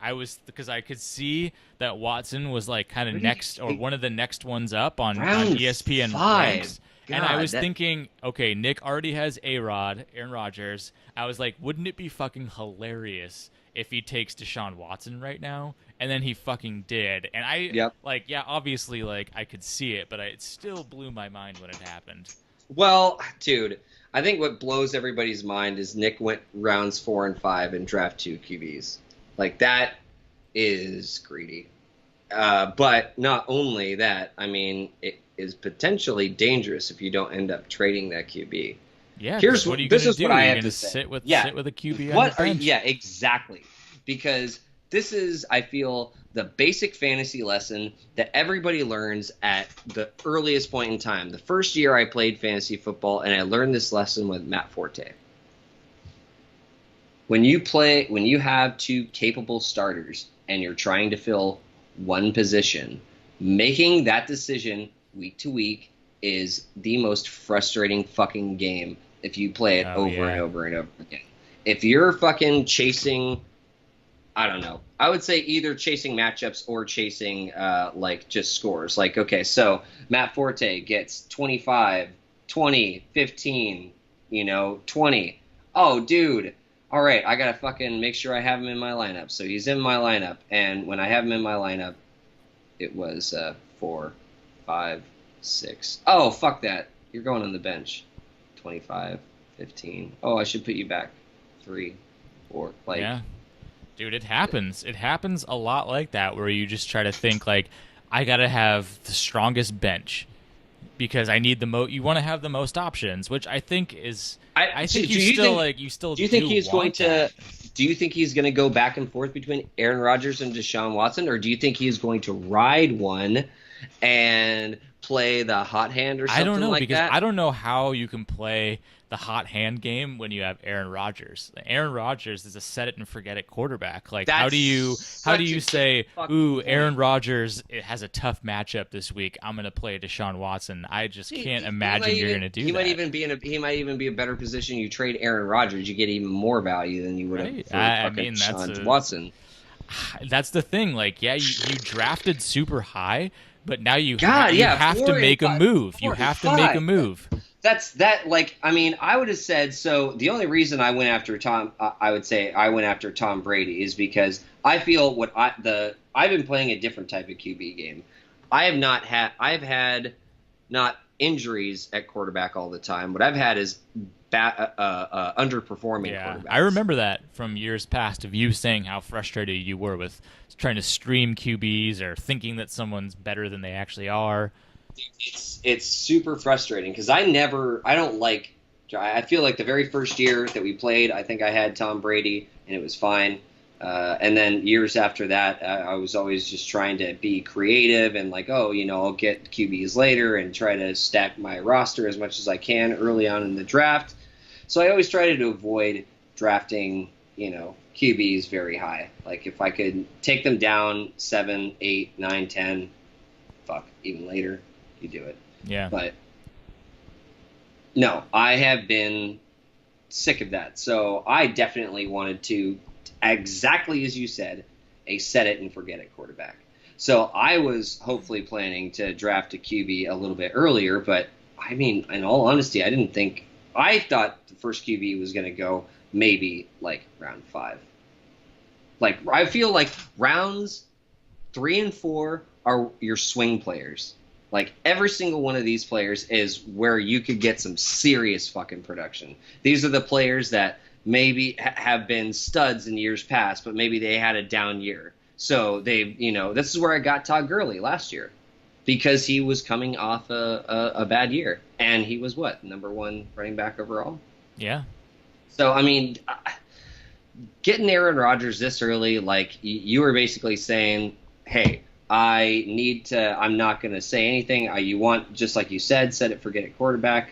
because I could see that Watson was like kind of next or one of the next ones up on ESPN 5. ranks. And I was thinking, okay, Nick already has A-Rod, Aaron Rodgers. I was like, wouldn't it be fucking hilarious if he takes Deshaun Watson right now? And then he fucking did. And obviously, like, I could see it, but it still blew my mind when it happened. Well, dude, I think what blows everybody's mind is Nick went rounds 4 and 5 and draft 2 QBs. Like, that is greedy. But not only that, I mean, it is potentially dangerous if you don't end up trading that QB. Yeah, Here's what are you this going is to do? what I Are you have going to to say. sit with a QB on What the are bench? yeah, exactly. Because this is, I feel, the basic fantasy lesson that everybody learns at the earliest point in time. The first year I played fantasy football, and I learned this lesson with Matt Forte. when you have two capable starters and you're trying to fill one position, making that decision week to week is the most frustrating fucking game if you play it over and over and over again. If you're fucking chasing, I don't know, I would say either chasing matchups or chasing like just scores. Like, okay, so Matt Forte gets 25, 20, 15, 20. Oh, dude. All right, I got to fucking make sure I have him in my lineup. So he's in my lineup. And when I have him in my lineup, it was 4, 5, 6. Oh, fuck that. You're going on the bench. 25, 15. Oh, I should put you back. 3, 4. Like, yeah. Dude, it happens. It happens a lot like that, where you just try to think like, I gotta have the strongest bench because I need you want to have the most options, which I think is. I think you still. Do you think he's going that. to? Do you think he's going to go back and forth between Aaron Rodgers and Deshaun Watson, or do you think he's going to ride one and play the hot hand or something I don't know, like because that? I don't know how you can play the hot hand game when you have Aaron Rodgers. Aaron Rodgers is a set it and forget it quarterback. Like, how do you say, ooh, Aaron Rodgers has a tough matchup this week, I'm going to play Deshaun Watson? I just can't imagine you're going to do that. He might even be a better position. You trade Aaron Rodgers, you get even more value than you would have for Deshaun Watson. That's the thing. Like, yeah, you drafted super high, but now you have to make a move. You have to make a move. I would have said, so the only reason I went after Tom Brady is because I feel I've been playing a different type of QB game. I've had not injuries at quarterback all the time. What I've had is underperforming quarterbacks. I remember that from years past of you saying how frustrated you were with trying to stream QBs or thinking that someone's better than they actually are. It's super frustrating because I feel like the very first year that we played, I think I had Tom Brady and it was fine. And then years after that, I was always just trying to be creative and like, I'll get QBs later and try to stack my roster as much as I can early on in the draft. So I always try to avoid drafting, QBs very high. Like if I could take them down 7, 8, 9, 10, even later, you do it. Yeah. But no, I have been sick of that. So I definitely wanted to, exactly as you said, a set it and forget it quarterback. So I was hopefully planning to draft a QB a little bit earlier, but I mean, in all honesty, I thought the first QB was going to go maybe like round 5. Like, I feel like rounds 3 and 4 are your swing players. Like, every single one of these players is where you could get some serious fucking production. These are the players that maybe have been studs in years past, but maybe they had a down year. So this is where I got Todd Gurley last year because he was coming off a bad year. And he was number 1 running back overall? Yeah. So, I mean, getting Aaron Rodgers this early, like, you were basically saying, hey, I'm not going to say anything. You want, just like you said, set it, forget it quarterback.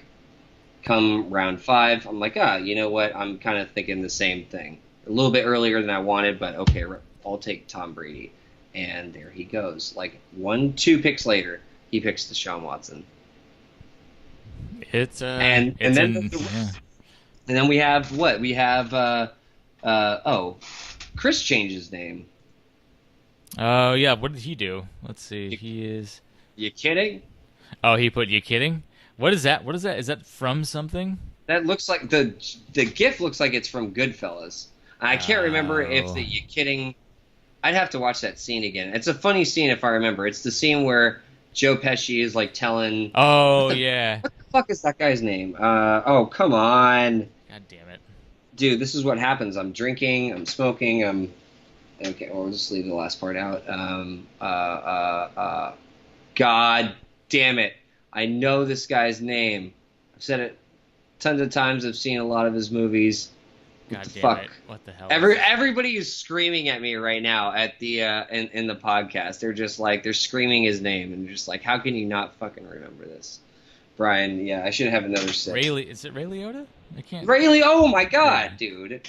Come round 5, I'm like, you know what? I'm kind of thinking the same thing. A little bit earlier than I wanted, but okay, I'll take Tom Brady. And there he goes. Like 2 picks later, he picks Deshaun Watson. And then we have what? We have Chris changed his name. Oh yeah, what did he do? Let's see. You kidding? Oh, he put you kidding? What is that? Is that from something? That looks like the GIF looks like it's from Goodfellas. I can't remember if the you kidding. I'd have to watch that scene again. It's a funny scene if I remember. It's the scene where Joe Pesci is like telling. Oh yeah. What the fuck is that guy's name? Oh come on. God damn it. Dude, this is what happens. I'm drinking. I'm smoking. Okay. Well, we'll just leave the last part out. God damn it. I know this guy's name. I've said it tons of times. I've seen a lot of his movies. God damn it. What the hell? Everybody is screaming at me right now at the in the podcast. They're just like, they're screaming his name and just like, how can you not fucking remember this? Brian, yeah, I should have another sip. Is it Ray Liotta? I can't. Really? Oh my God, Yeah. dude!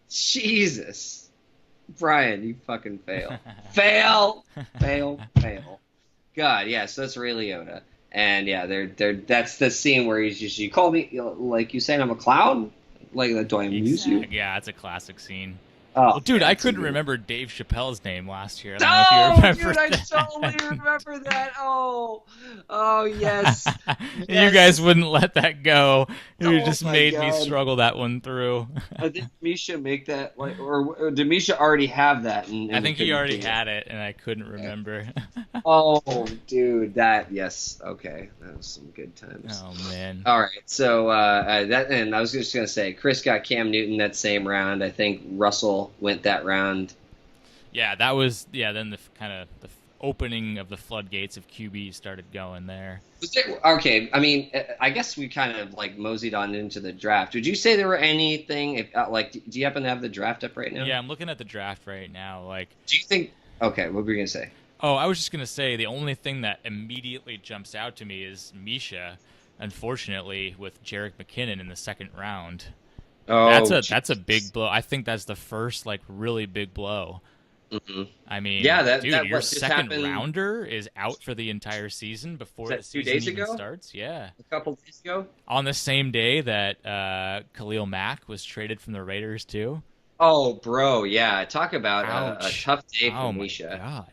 Jesus, Brian, you fucking fail, fail, fail, fail. God, yeah. So that's Ray Liotta, and yeah, they're that's the scene where he's just, you call me, like, you saying I'm a clown, like, do I amuse you? Exactly. Yeah, it's a classic scene. Oh, Well, dude, yeah, I it's a couldn't good. remember Dave Chappelle's name last year. I don't know if you Oh, remember dude, I totally that. remember that. Oh, oh yes, You guys yes. wouldn't let that go. You Oh just my made me God. struggle that one through. Did Misha make that, like, or did Misha already have that, I and we think he couldn't already do it? had it, and I couldn't remember. Oh, dude, that, yes, okay, that was some good times. Oh man. All right, so that, and I was just gonna say, Chris got Cam Newton that same round. I think Russell went that round. Yeah, that was then the kind of the opening of the floodgates of QB started going there. Was there, okay, I mean, I guess we kind of like moseyed on into the draft. Would you say there were anything, if, like, do you happen to have the draft up right now? Yeah, I'm looking at the draft right now. Like, Do you think? Okay, what were you gonna say? oh, I was just gonna say the only thing that immediately jumps out to me is Misha, unfortunately, with Jerick McKinnon in the second round. Oh, That's a big blow. I think that's the first like really big blow. hmm I mean, Yeah, dude, that your what just second happened. rounder is out for the entire season before Was the that 2 season days even ago? starts. Yeah. A couple days ago? On the same day that Khalil Mack was traded from the Raiders too. Oh, bro, yeah. Talk about a Ouch. tough day for Oh my Misha. god.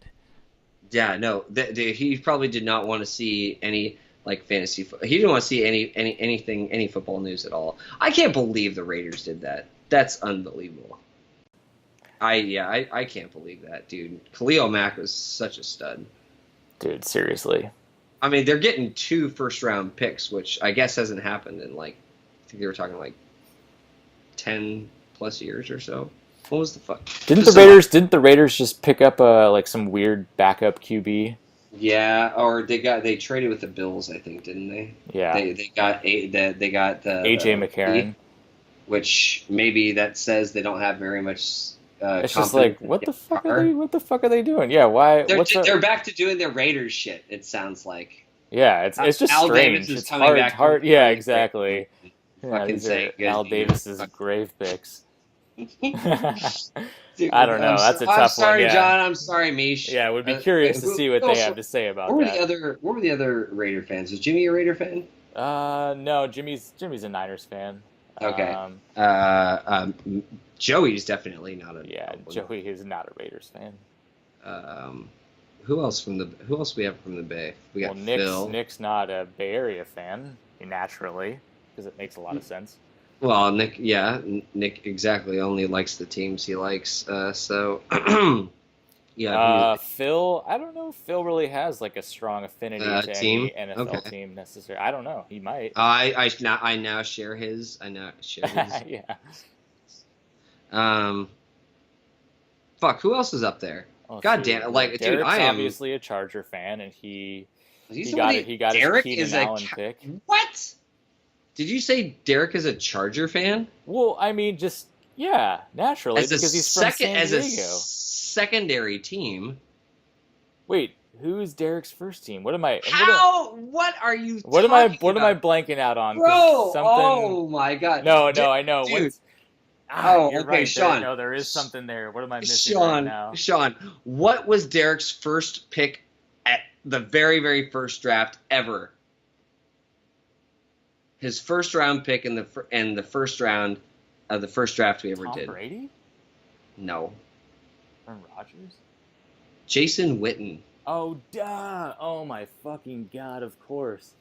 Yeah, no, he probably did not want to see any, like, fantasy. He didn't want to see any football news at all. I can't believe the Raiders did that. That's unbelievable. I can't believe that, dude. Khalil Mack was such a stud. Dude, seriously. I mean, they're getting 2 first-round picks, which I guess hasn't happened in, like, I think they were talking like 10 plus years or so. What was the fuck? Didn't Just Didn't the Raiders just pick up like some weird backup QB? yeah, or they traded with the Bills, I think, didn't they? Yeah. They got they got the AJ McCarron. which maybe that says they don't have very much. It's just confidence like, in what the Derek fuck Carr. are they? What the fuck are they doing? Yeah, why? They're back to doing their Raiders shit. It sounds like. Yeah, it's just Al strange. Davis is It's coming back hard. from Yeah, the exactly. grave. Yeah, Fucking these saying are good Al news. Davis's grave picks. Dude, I don't know. That's a tough I'm sorry, one. Yeah. John. I'm sorry, Mish. Yeah, would be curious to see what they have to say about that. What were the other Raider fans? Was Jimmy a Raider fan? No, Jimmy's a Niners fan. Okay. Joey's definitely not a. Yeah, Joey is not a Raiders fan. Who else we have from the Bay? We got Phil. Nick's not a Bay Area fan, naturally, because it makes a lot of sense. Well, Nick exactly only likes the teams he likes. So yeah. Phil, I don't know if Phil really has like a strong affinity to team? any NFL team necessarily. I don't know. He might. I now share his. Yeah. Fuck. Who else is up there? Well, God damn it! Like, Derek's dude, I am obviously a Charger fan, and he Derek his Keenan Allen pick. What? Did you say Derek is a Charger fan? Well, I mean, just naturally, because he's from San Diego. As a secondary team. Wait, who's Derek's first team? What am I? What are you? What am I blanking out on? Bro, oh my God! No, I know. Dude. You're okay, right. Sean. There is something there. What am I missing right now? Sean, what was Derek's first pick at the very, very first draft ever? His first round pick in the first round of the first draft we ever did. Tom Brady? No. Aaron Rodgers? Jason Witten. Oh, duh. Oh, my fucking God, of course.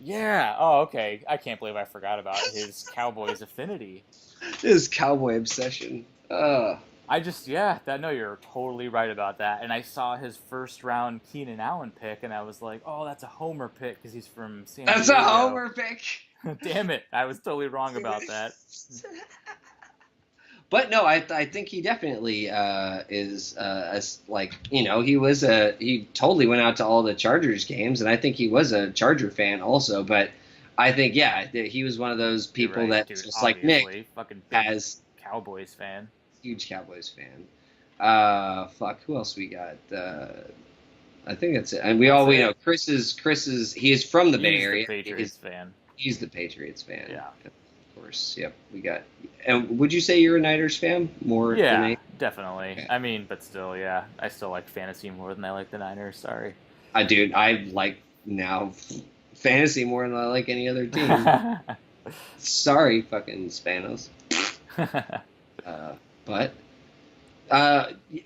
Yeah. Oh, okay. I can't believe I forgot about his Cowboys affinity. His Cowboy obsession. No, you're totally right about that. And I saw his first round Keenan Allen pick, and I was like, oh, that's a homer pick because he's from San Diego. That's a homer pick. Damn it. I was totally wrong about that. But no, I think he definitely is he totally went out to all the Chargers games, and I think he was a Charger fan also. But I think he was one of those people that just like Nick fucking has Cowboys fan, huge Cowboys fan. Who else we got? I think that's it. And we know Chris is he is from the Bay Area. Patriots fan. He's the Patriots fan. Yeah. Of course. Yep. We got. And would you say you're a Niners fan more than Yeah, a? definitely. Okay. I mean, but still, yeah, I still like fantasy more than I like the Niners. Sorry. I like now fantasy more than I like any other team. Sorry, fucking Spanos. But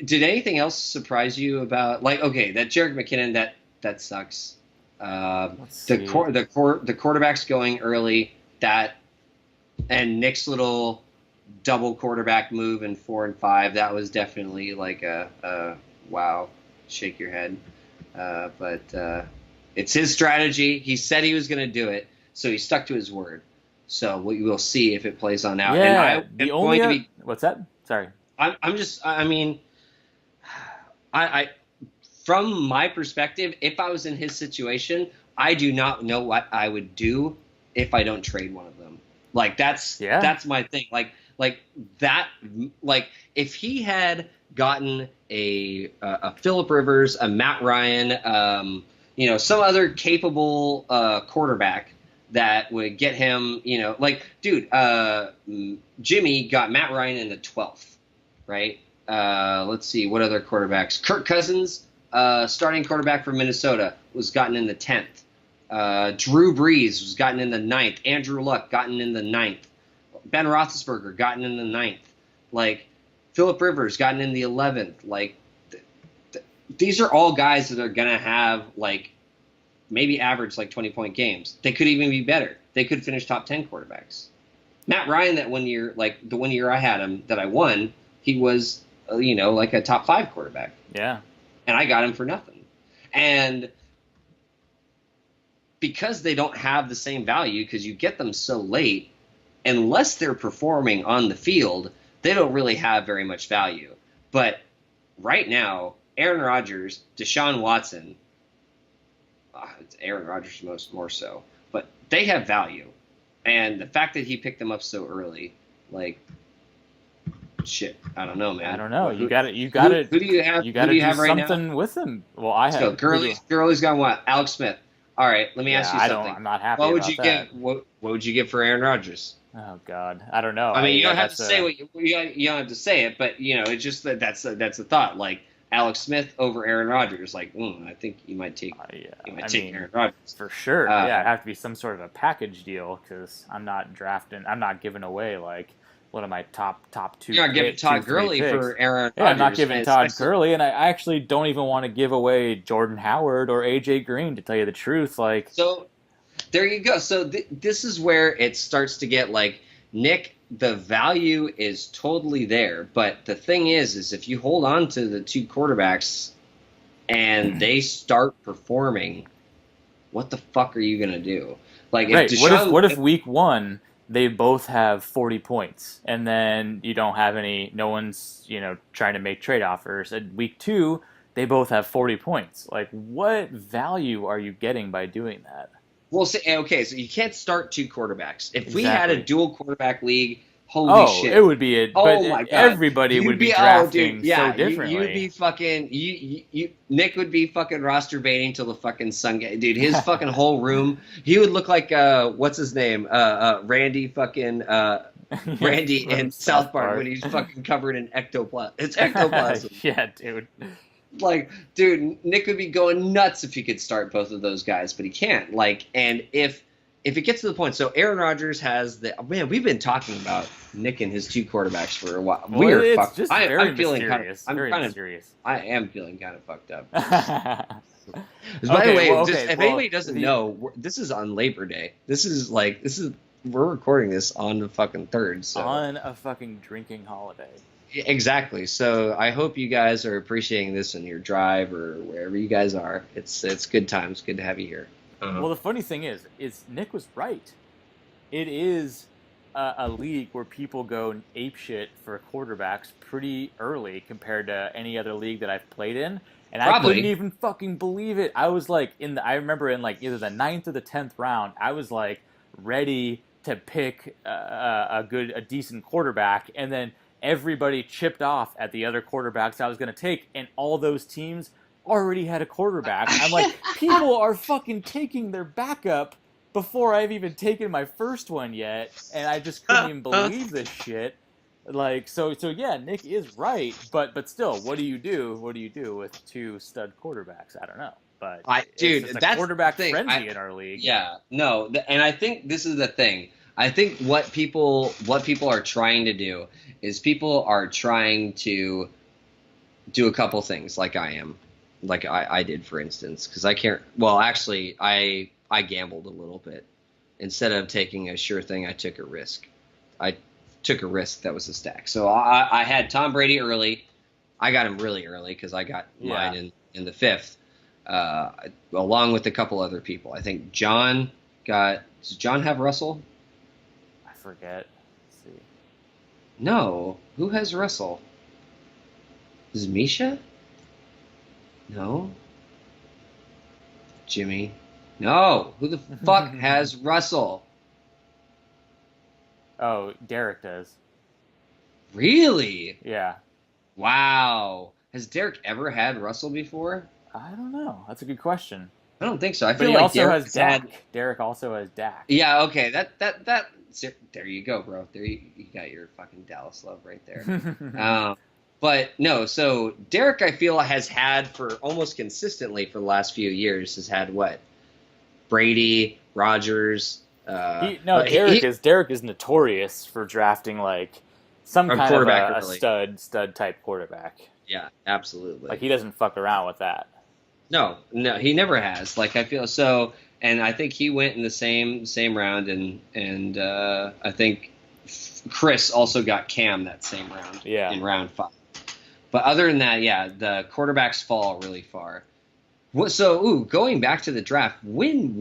did anything else surprise you about okay, that Jerick McKinnon that sucks. Let's see. The quarterback's going early, and Nick's little double quarterback move in 4 and 5, that was definitely like a wow, shake your head. But it's his strategy. He said he was going to do it, so he stuck to his word. So we will see if it plays on out. Yeah, And the only what's that? Sorry. I mean, I from my perspective, if I was in his situation, I do not know what I would do if I don't trade one of them. Like that's my thing. Like if he had gotten a Phillip Rivers, a Matt Ryan, some other capable quarterback that would get him, Jimmy got Matt Ryan in the 12th, right? Let's see, what other quarterbacks? Kirk Cousins, starting quarterback for Minnesota, was gotten in the 10th. Drew Brees was gotten in the 9th. Andrew Luck gotten in the 9th. Ben Roethlisberger gotten in the 9th. Like, Phillip Rivers gotten in the 11th. Like, these are all guys that are going to have, like, maybe average, like, 20-point games. They could even be better. They could finish top 10 quarterbacks. Matt Ryan, that 1 year, like, the 1 year I had him that I won, he was, like a top 5 quarterback. Yeah. And I got him for nothing. And because they don't have the same value, because you get them so late, unless they're performing on the field, they don't really have very much value. But right now, Aaron Rodgers, Deshaun Watson, it's Aaron Rodgers more so, but they have value. And the fact that he picked them up so early, like, shit, I don't know, man. I don't know. You got to. Who do you have? You got to do right something now? with him. Well, I have. Gurley's got what? Alex Smith. All right, let me ask you something. I'm not happy. What would about you that. get? What would you get for Aaron Rodgers? Oh God, I don't know. I mean, you don't have to say what you don't have to say it, but it's just that's the thought. Like Alex Smith over Aaron Rodgers. Like, I think you might take Aaron Rodgers for sure. Yeah, it'd have to be some sort of a package deal because I'm not giving away like one of my top two. You're not giving Todd Gurley for Aaron Rodgers. Yeah, I'm not giving Todd Gurley, and I actually don't even want to give away Jordan Howard or AJ Green, to tell you the truth. Like, so there you go. So this is where it starts to get like, Nick, the value is totally there, but the thing is if you hold on to the two quarterbacks and they start performing, what the fuck are you gonna do? Like, right. What if week 1 they both have 40 points, and then you don't have no one's, trying to make trade offers. At week 2, they both have 40 points. Like, what value are you getting by doing that? Well, okay, so you can't start two quarterbacks. If we had a dual quarterback league, shit. It would be my God. Everybody would be drafting so differently. You'd be fucking, Nick would be fucking roster baiting till the fucking sun gets, dude, his fucking whole room, he would look like, what's his name? Randy fucking, Randy in South Park when he's fucking covered in ectoplasm. It's ectoplasm. Yeah, dude. Like, dude, Nick would be going nuts if he could start both of those guys, but he can't. Like, and if it gets to the point, so Aaron Rodgers has we've been talking about Nick and his two quarterbacks for a while. Well, I'm feeling mysterious. I am feeling kind of fucked up. By the way, if anybody doesn't know, this is on Labor Day. We're recording this on the fucking 3rd. So. On a fucking drinking holiday. Exactly. So I hope you guys are appreciating this in your drive or wherever you guys are. It's good times. Good to have you here. Well, the funny thing is Nick was right. It is a league where people go apeshit for quarterbacks pretty early compared to any other league that I've played in. And Probably. I couldn't even fucking believe it. I was like, I remember in like either the 9th or the 10th round, I was like ready to pick a decent quarterback, and then everybody chipped off at the other quarterbacks I was going to take, and all those teams already had a quarterback. I'm like, people are fucking taking their backup before I've even taken my first one yet, and I just couldn't even believe this shit. Like, so yeah, Nick is right, but still, what do you do? What do you do with two stud quarterbacks? I don't know, but it's a that's quarterback the thing. frenzy in our league. Yeah, no, and I think this is the thing. I think what people are trying to do is people are trying to do a couple things, like I am, like I did, for instance, because I can't. Well, actually, I gambled a little bit. Instead of taking a sure thing, I took a risk. I took a risk that was a stack. So I had Tom Brady early. I got him really early because I got mine in the 5th, along with a couple other people. I think John got. Does John have Russell? I forget. Let's see. No. Who has Russell? Is it Misha? No. Jimmy? No. Who the fuck has Russell? Oh, Derek does. Really? Yeah. Wow. Has Derek ever had Russell before? I don't know. That's a good question. I don't think so. I But feel he like also Derek has Dak. Derek also has Dak. Yeah, okay. That there you go, bro. There you got your fucking Dallas love right there. But no, so Derek, I feel, has had for almost consistently for the last few years has had what? Brady, Rodgers. Derek is notorious for drafting like some kind of a stud type quarterback. Yeah, absolutely. Like he doesn't fuck around with that. No, he never has. Like I feel so, and I think he went in the same round, and I think Chris also got Cam that same round. Yeah. In round 5. But other than that, yeah, the quarterbacks fall really far. So, going back to the draft, when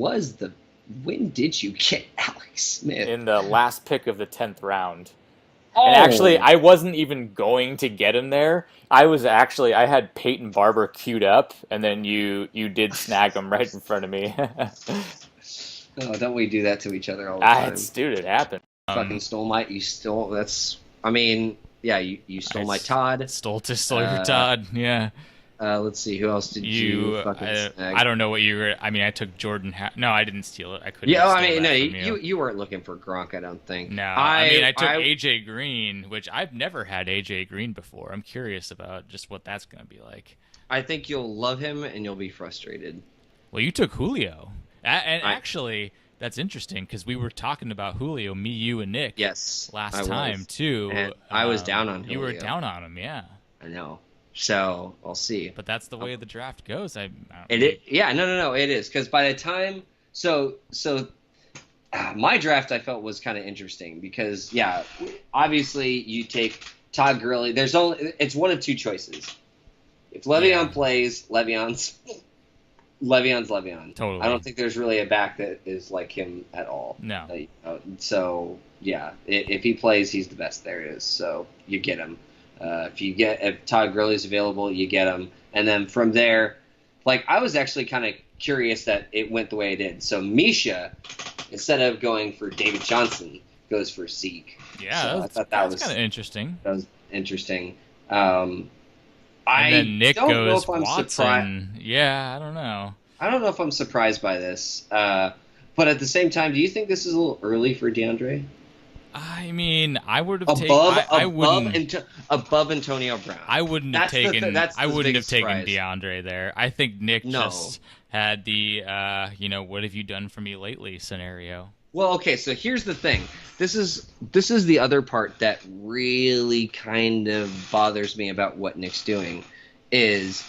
did you get Alex Smith? In the last pick of the 10th round. Oh. And actually, I wasn't even going to get him there. I had Peyton Barber queued up, and then you did snag him right in front of me. Oh, don't we do that to each other all the time? Dude, it happened. Fucking you stole my Todd. Stole your Todd, yeah. Let's see, who else did you fucking snag? I don't know what you were. I mean, I took Jordan. No, I didn't steal it. I couldn't. Yeah, I mean, no, you weren't looking for Gronk, I don't think. No, I took AJ Green, which I've never had AJ Green before. I'm curious about just what that's going to be like. I think you'll love him and you'll be frustrated. Well, you took Julio, and actually, that's interesting because we were talking about Julio, me, you, and Nick. Last time too. And I was down on Julio. You were down on him, yeah. I know. So I'll see. But that's the way the draft goes. No, it is because by the time my draft I felt was kind of interesting because obviously you take Todd Gurley. It's one of two choices. If Le'Veon plays, Le'Veon's Le'Veon. Totally. I don't think there's really a back that is like him at all. No. So yeah, if he plays, he's the best there is. So you get him. If Todd Gurley's available, you get him. And then from there, like I was actually kind of curious that it went the way it did. So Misha, instead of going for David Johnson, goes for Zeke. Yeah, so I thought that was kind of interesting. That was interesting. And then Nick goes Watson. Yeah, I don't know. I don't know if I'm surprised by this. But at the same time, do you think this is a little early for DeAndre? I mean, I would have taken above Antonio Brown. I wouldn't have taken DeAndre there. I think Nick just had the what have you done for me lately scenario. Well, okay, so here's the thing. This is the other part that really kind of bothers me about what Nick's doing is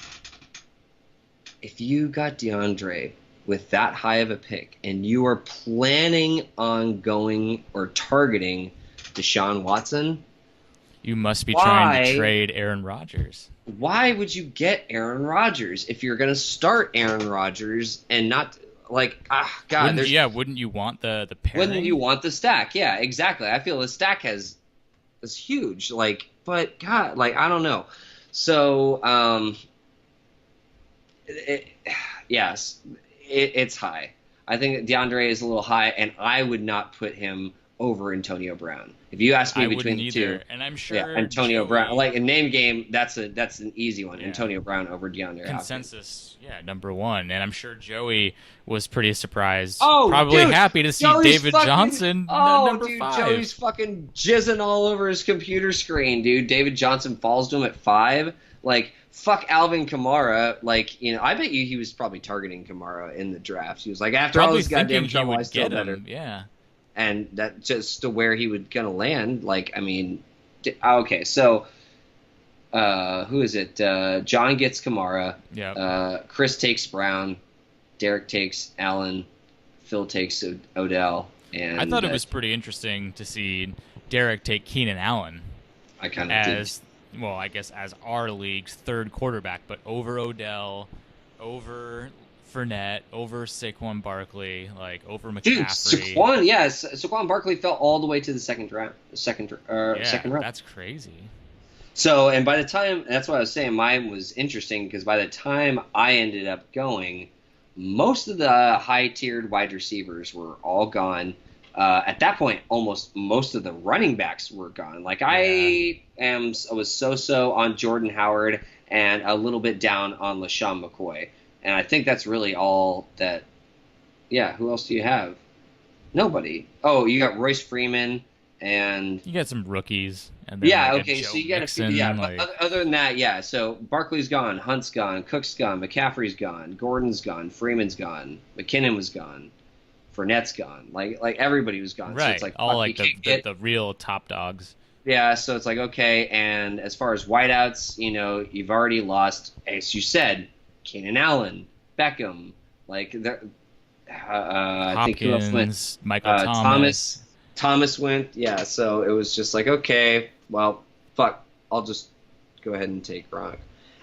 if you got DeAndre with that high of a pick and you are planning on going or targeting Deshaun Watson, you must be trying to trade Aaron Rodgers. Why would you get Aaron Rodgers if you're going to start Aaron Rodgers and not wouldn't you want the pairing? Wouldn't you want the stack? Yeah, exactly. I feel the stack is huge. But God, I don't know. So, it's high. I think DeAndre is a little high, and I would not put him over Antonio Brown. If you ask me I between wouldn't the either. two, And I'm sure Antonio Joey, Brown, like a name game, that's an easy one. Yeah. Antonio Brown over DeAndre Hopkins. consensus, number one. And I'm sure Joey was pretty surprised. Oh, probably dude, happy to see Joey's David fucking- Johnson number dude, 5. Joey's fucking jizzing all over his computer screen, dude. David Johnson falls to him at 5. Like, fuck Alvin Kamara. Like, I bet you he was probably targeting Kamara in the draft. He was like, after all Probably this goddamn thinking he trouble, I would still get better. him. Yeah. And that just to where he would gonna land. Like, I mean, okay, so who is it? John gets Kamara. Yeah. Chris takes Brown. Derek takes Allen. Phil takes Odell. And I thought it was pretty interesting to see Derek take Keenan Allen I kind of did. as well, I guess as our league's third quarterback, but over Odell, over Fournette, over Saquon Barkley, like over McCaffrey. Dude, Saquon Barkley fell all the way to the second round. Second round. That's crazy. So, and by the time, that's what I was saying, mine was interesting because by the time I ended up going, most of the high-tiered wide receivers were all gone. At that point, almost most of the running backs were gone. Like, I was so-so on Jordan Howard and a little bit down on LaShawn McCoy. And I think that's really all that. Yeah, who else do you have? Nobody. Oh, you got Royce Freeman and you got some rookies. And then okay. So you got a few. Yeah, but other than that, yeah. So Barkley's gone, Hunt's gone, Cook's gone, McCaffrey's gone, Gordon's gone, Freeman's gone, McKinnon was gone, Fournette's gone. Like everybody was gone. Right. So it's like all like the real top dogs. Yeah, so it's like, okay, and as far as wideouts, you've already lost, as you said, Keenan Allen, Beckham, like I think who else went? Michael Thomas. Thomas went, yeah. So it was just like, okay, well, fuck, I'll just go ahead and take Gronk.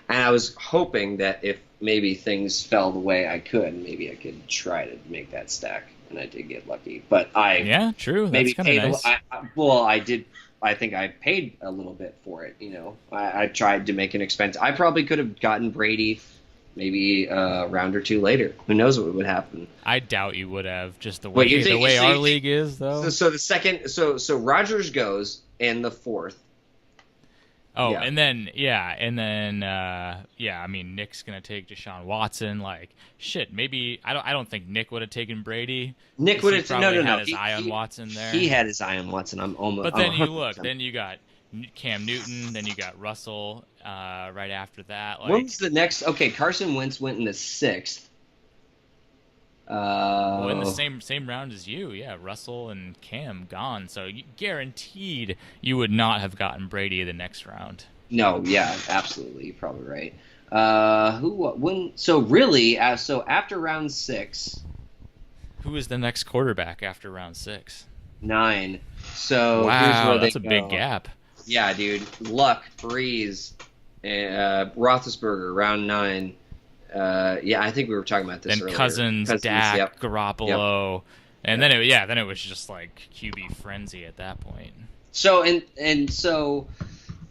And I was hoping that if maybe things fell the way I could, maybe I could try to make that stack, and I did get lucky. But true. Maybe That's kind of nice. I did. I think I paid a little bit for it. I tried to make an expense. I probably could have gotten Brady maybe a round or two later. Who knows what would happen? I doubt you would have. Just the way our league is, though. So the second, so Rodgers goes in the 4th. Oh, yeah. and then I mean, Nick's gonna take Deshaun Watson. Like, shit, maybe I don't think Nick would have taken Brady. Nick would have had his eye on Watson there. He had his eye on Watson. But then you look, then you got Cam Newton, then you got Russell right after that. Like, when was the next? Okay, Carson Wentz went in the 6th. Well, in the same round as you, yeah. Russell and Cam gone, so guaranteed you would not have gotten Brady the next round. No, yeah, absolutely, you're probably right. So after round 6, who is the next quarterback after round 6? 9. So wow, here's where that's a big gap. Yeah, dude. Luck, Breeze, Roethlisberger, round 9. I think we were talking about this then earlier. Cousins, Dak, yep. Garoppolo, and then it was just like QB frenzy at that point. So and so,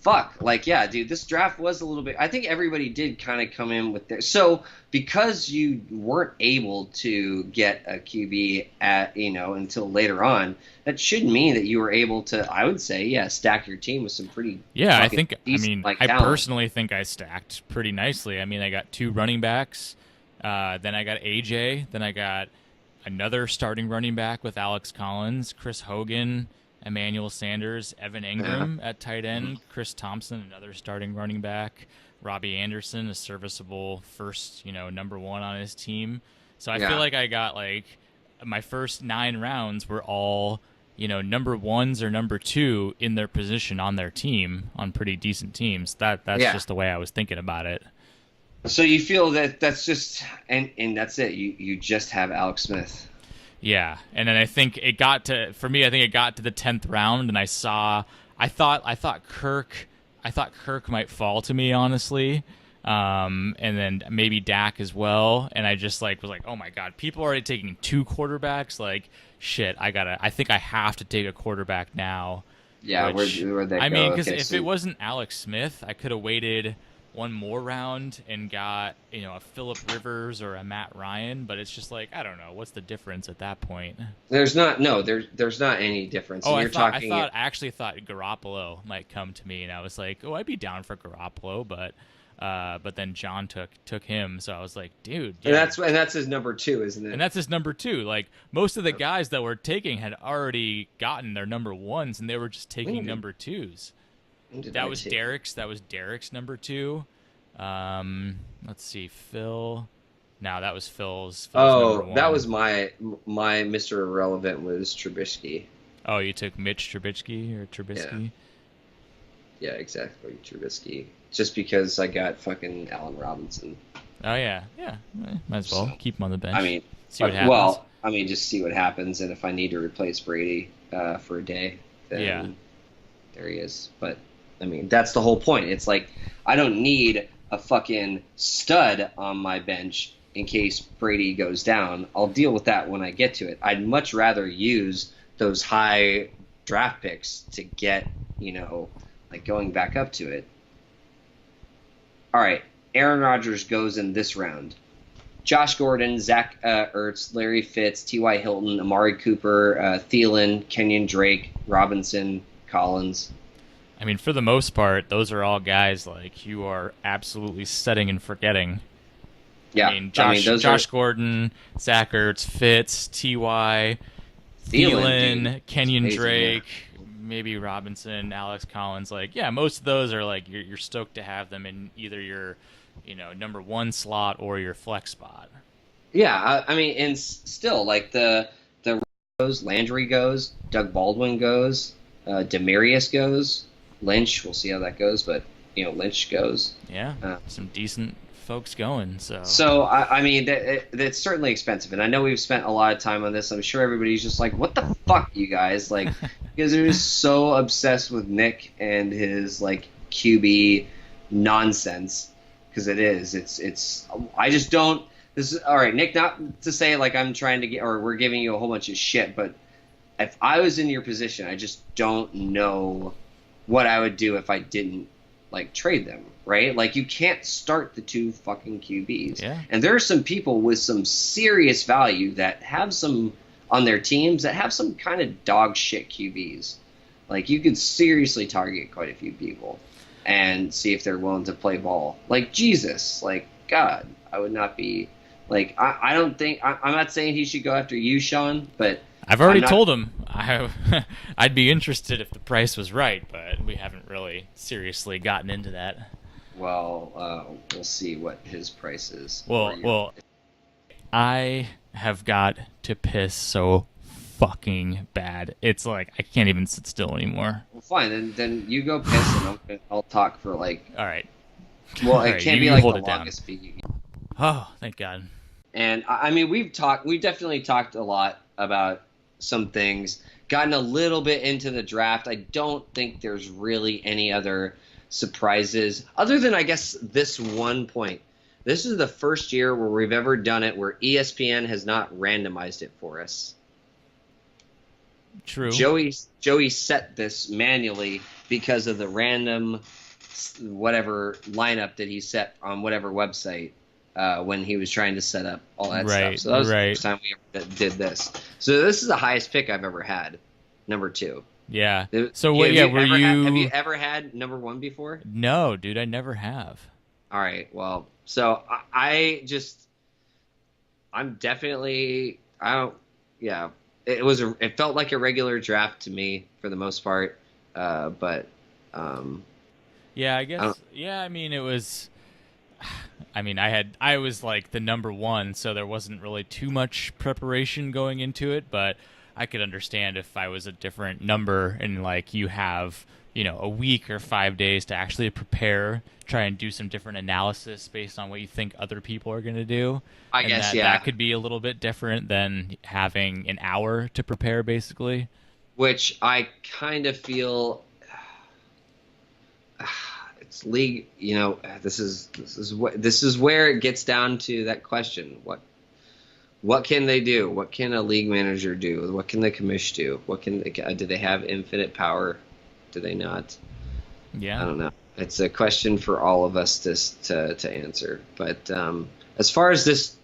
fuck, like, yeah, dude, this draft was a little bit. I think everybody did kind of come in with their. So because you weren't able to get a QB until later on, that should mean that you were able to. I would say, stack your team with some pretty. Yeah, I talent. personally think I stacked pretty nicely. I mean, I got 2 running backs, then I got AJ, then I got another starting running back with Alex Collins, Chris Hogan, Emmanuel Sanders, Evan Ingram at tight end, Chris Thompson, another starting running back, Robbie Anderson, a serviceable first, number 1 on his team. So I feel like I got like my first 9 rounds were all, number 1s or number 2 in their position on their team on pretty decent teams. That's just the way I was thinking about it. So you feel that that's just and that's it. You just have Alex Smith. Yeah, and then I think it got to the 10th round, and I thought Kirk might fall to me, honestly, and then maybe Dak as well, and I just was like, oh my god, people are already taking 2 quarterbacks, like shit, I think I have to take a quarterback now. Yeah, where'd they go? I mean, because if it wasn't Alex Smith, I could have waited one more round and got, a Phillip Rivers or a Matt Ryan, but it's just like, I don't know, what's the difference at that point? There's not any difference. Oh, And I actually thought Garoppolo might come to me, and I was like, oh, I'd be down for Garoppolo, but then John took him, so I was like, dude, yeah. And that's his number 2, isn't it? And that's his number 2. Like, most of the guys that were taking had already gotten their number 1s, and they were just taking number 2s. That was Derek's number 2. Let's see, Phil. No, that was Phil's number 1. That was my Mr. Irrelevant was Trubisky. Oh, you took Mitch Trubisky or Trubisky? Yeah, exactly, Trubisky. Just because I got fucking Allen Robinson. Oh yeah. Might as well keep him on the bench. I mean, see what happens. Well, I mean, just see what happens, and if I need to replace Brady for a day, then there he is. But I mean, that's the whole point. It's like I don't need a fucking stud on my bench in case Brady goes down. I'll deal with that when I get to it. I'd much rather use those high draft picks to get, like going back up to it. All right, Aaron Rodgers goes in this round. Josh Gordon, Zach Ertz, Larry Fitz, T.Y. Hilton, Amari Cooper, Thielen, Kenyon Drake, Robinson, Collins. I mean, for the most part, those are all guys like you are absolutely setting and forgetting. Yeah, I mean, Josh Gordon, Zach Ertz, Fitz, T.Y., Thielen, Kenyon Drake, maybe Robinson, Alex Collins. Like, yeah, most of those are like you're stoked to have them in either your, number 1 slot or your flex spot. Yeah, I mean, and still like the goes, Landry goes, Doug Baldwin goes, Demarius goes, Lynch. We'll see how that goes, but Lynch goes. Yeah, some decent folks going. So I mean, that's certainly expensive, and I know we've spent a lot of time on this. I'm sure everybody's just like, "What the fuck, you guys?" Like, because they're just so obsessed with Nick and his like QB nonsense. Because it is, it's. I just don't. This is all right, Nick. Not to say like I'm trying to get or we're giving you a whole bunch of shit, but if I was in your position, I just don't know what I would do if I didn't like trade them, right? Like you can't start the 2 fucking QBs. Yeah. And there are some people with some serious value that have some on their teams that have some kind of dog shit QBs. Like you could seriously target quite a few people and see if they're willing to play ball. Like Jesus, like God, I would not be like I don't think I'm not saying he should go after you, Sean, but I've already told him I'd be interested if the price was right, but we haven't really seriously gotten into that. Well, we'll see what his price is. Well, I have got to piss so fucking bad. It's like I can't even sit still anymore. Well, fine. Then you go piss, and I'll talk for like. All right. Well, it can't be like the longest. Oh, thank God. And I mean, we've definitely talked a lot about some things, gotten a little bit into the draft. I don't think there's really any other surprises other than, I guess, this one point. This is the first year where we've ever done it where ESPN has not randomized it for us. True. Joey set this manually because of the random whatever lineup that he set on whatever website. When he was trying to set up all that stuff. So that was the first time we ever did this. So this is the highest pick I've ever had, number 2. Yeah. So have you ever had number 1 before? No, dude, I never have. All right. Well, so I'm definitely it felt like a regular draft to me for the most part, but yeah, I guess I mean it was. I mean, I was like the number 1, so there wasn't really too much preparation going into it, but I could understand if I was a different number and like you have, a week or 5 days to actually prepare, try and do some different analysis based on what you think other people are going to do. I guess that could be a little bit different than having an hour to prepare, basically. Which I kind of feel. League, this is where it gets down to that question. What can they do? What can a league manager do? What can the commish do? Do they have infinite power? Do they not? Yeah. I don't know. It's a question for all of us to answer. But as far as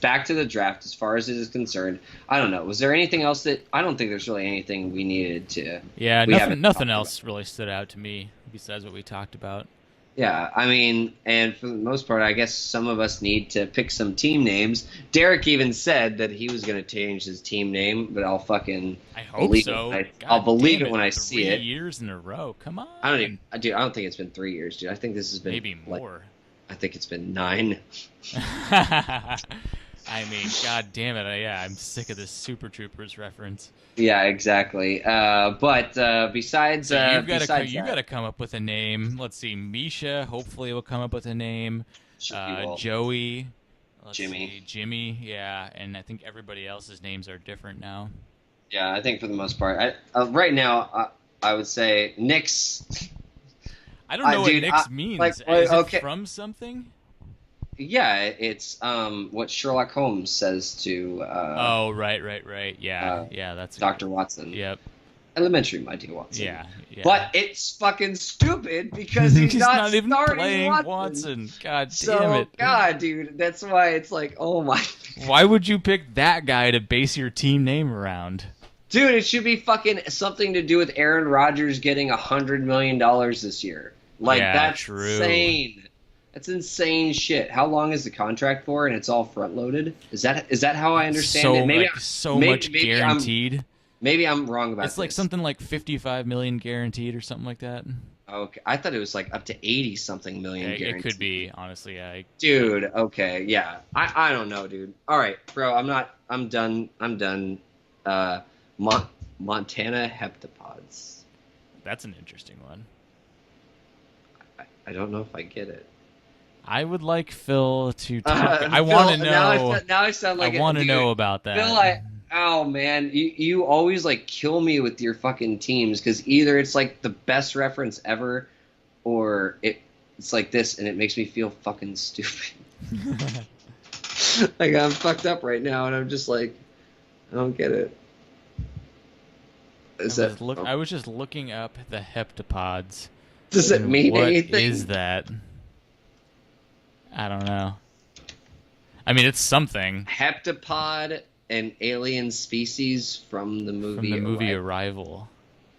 back to the draft, as far as it is concerned, I don't know. Was there anything else that I don't think there's really anything we needed to? Yeah, we haven't nothing talked else really stood out to me besides what we talked about. Yeah, I mean, and for the most part, I guess some of us need to pick some team names. Derek even said that he was going to change his team name, but I'll fucking I hope so. I'll believe damn it when I see it. 3 years in a row. Come on. I don't think it's been 3 years, dude. I think this has been maybe more. I think it's been 9. I mean, god damn it. Yeah, I'm sick of this Super Troopers reference. Yeah, exactly. But besides, So you've got besides to come up with a name. Let's see, Misha. Hopefully, will come up with a name. Joey. Jimmy. Yeah, and I think everybody else's names are different now. Yeah, I think for the most part, right now, I would say Nix. I don't know what Nix means. Like, is it from something? Yeah, it's what Sherlock Holmes says to. Oh, right. Yeah, that's Dr. Watson. Yep. Elementary, my dear Watson. Yeah. But it's fucking stupid because he's not even playing Watson. God damn it. God, dude, that's why it's like, oh my. Why would you pick that guy to base your team name around? Dude, it should be fucking something to do with Aaron Rodgers getting $100 million this year. Like, that's true. Insane. That's insane shit. How long is the contract for? And it's all front loaded. Is that how I understand it? Maybe much guaranteed. Maybe I'm wrong about It's like something like $55 million guaranteed or something like that. Okay, I thought it was like up to 80 something million guaranteed. It could be, honestly. Yeah. Dude, okay, yeah. I don't know, dude. All right, bro. I'm done. Montana heptapods. That's an interesting one. I don't know if I get it. I would like Phil to talk. I want to know. Now I sound like I want to know about that. Phil, oh man, you always like kill me with your fucking teams because either it's like the best reference ever, or it's like this and it makes me feel fucking stupid. Like I'm fucked up right now and I'm just like, I don't get it. I was just looking up the heptapods. Does it mean anything? What is that? I don't know. I mean, it's something. Heptapod, an alien species from the movie. Arrival.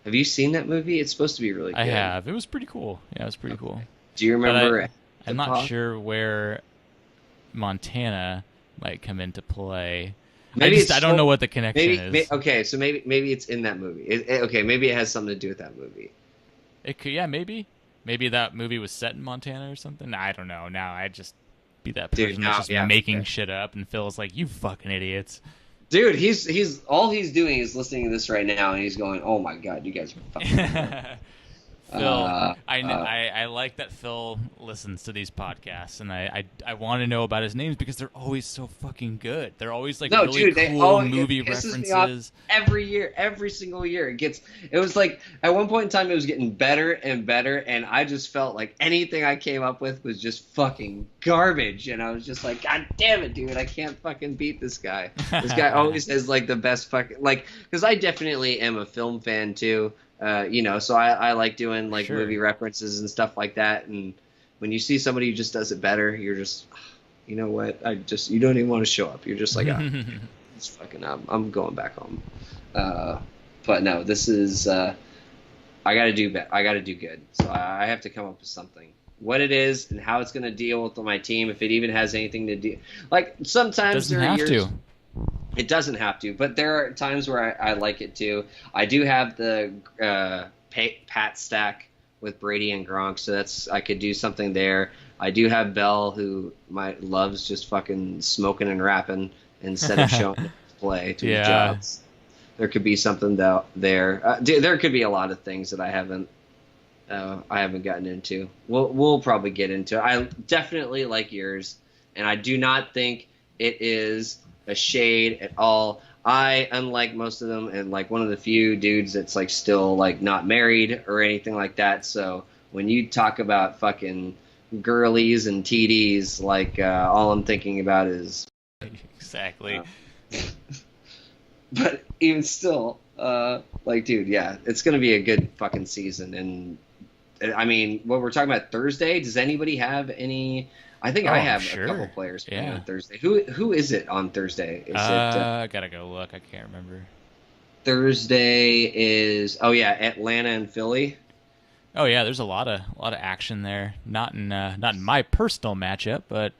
Have you seen that movie? It's supposed to be really good. I have. It was pretty cool. Yeah, it was pretty cool. Do you remember? I'm not sure where Montana might come into play. I don't know what the connection is. Okay, so maybe it's in that movie. Okay, maybe it has something to do with that movie. It could, yeah, maybe. Maybe that movie was set in Montana or something. I don't know. Now I'd just be that person that's just making shit up, and Phil's like, "You fucking idiots." Dude, he's all he's doing is listening to this right now, and he's going, "Oh my god, you guys are fucking." Phil, I like that Phil listens to these podcasts, and I want to know about his names because they're always so fucking good. They're always like cool movie references. Every single year, it was like at one point in time it was getting better and better, and I just felt like anything I came up with was just fucking garbage, and I was just like, God damn it, dude, I can't fucking beat this guy. This guy always has like the best fucking because I definitely am a film fan too. So I like doing like movie references and stuff like that. And when you see somebody who just does it better, you're just, you know what? You don't even want to show up. You're just like, it's fucking, I'm going back home. But no, this is, I gotta do good. So I have to come up with something, what it is and how it's going to deal with my team. If it even has anything to do, like sometimes there are years. It doesn't have to, but there are times where I like it too. I do have the Pat stack with Brady and Gronk, so I could do something there. I do have Bell, who loves just fucking smoking and rapping instead of showing his play to his jobs. There could be something there. There could be a lot of things that I haven't gotten into. We'll probably get into it. I definitely like yours, and I do not think it is a shade at all. I, unlike most of them, and like one of the few dudes that's like still like not married or anything like that. So when you talk about fucking girlies and TDs, like all I'm thinking about is exactly. But even still, like, dude, yeah, it's gonna be a good fucking season, and I mean, what we're talking about Thursday. Does anybody have any? I think I have a couple players playing on Thursday. Who is it on Thursday? Is it? I gotta go look. I can't remember. Thursday is Atlanta and Philly. Oh yeah, there's a lot of action there. Not in my personal matchup, but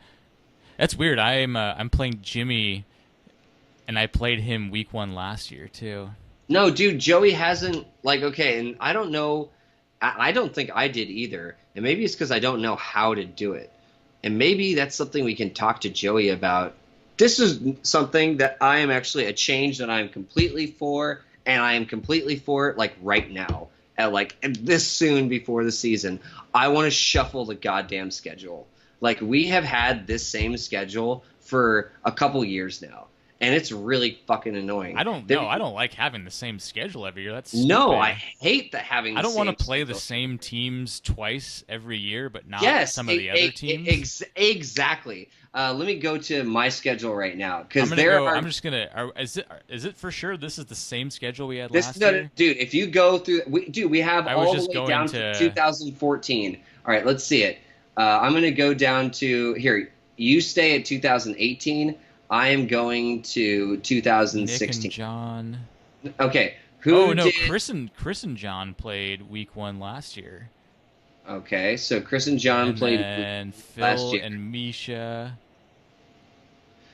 that's weird. I'm playing Jimmy, and I played him week 1 last year too. No, dude, Joey hasn't and I don't know. I don't think I did either, and maybe it's because I don't know how to do it, and maybe that's something we can talk to Joey about. This is something that I am actually a change that I'm completely for, and I am completely for it right now. And this soon before the season, I want to shuffle the goddamn schedule. We have had this same schedule for a couple years now, and it's really fucking annoying. I don't know. I don't like having the same schedule every year. That's stupid. No, I hate having. I don't want to play the same teams twice every year, but not some of the other teams. Exactly. Let me go to my schedule right now because I'm just gonna. Is it for sure? This is the same schedule we had last year, dude. If you go through, we have all the way down to 2014. All right, let's see it. I'm gonna go down to here. You stay at 2018. I am going to 2016. Nick and John. Okay. Chris and John played week 1 last year. Okay, so Chris and John played and Phil last year. And Misha.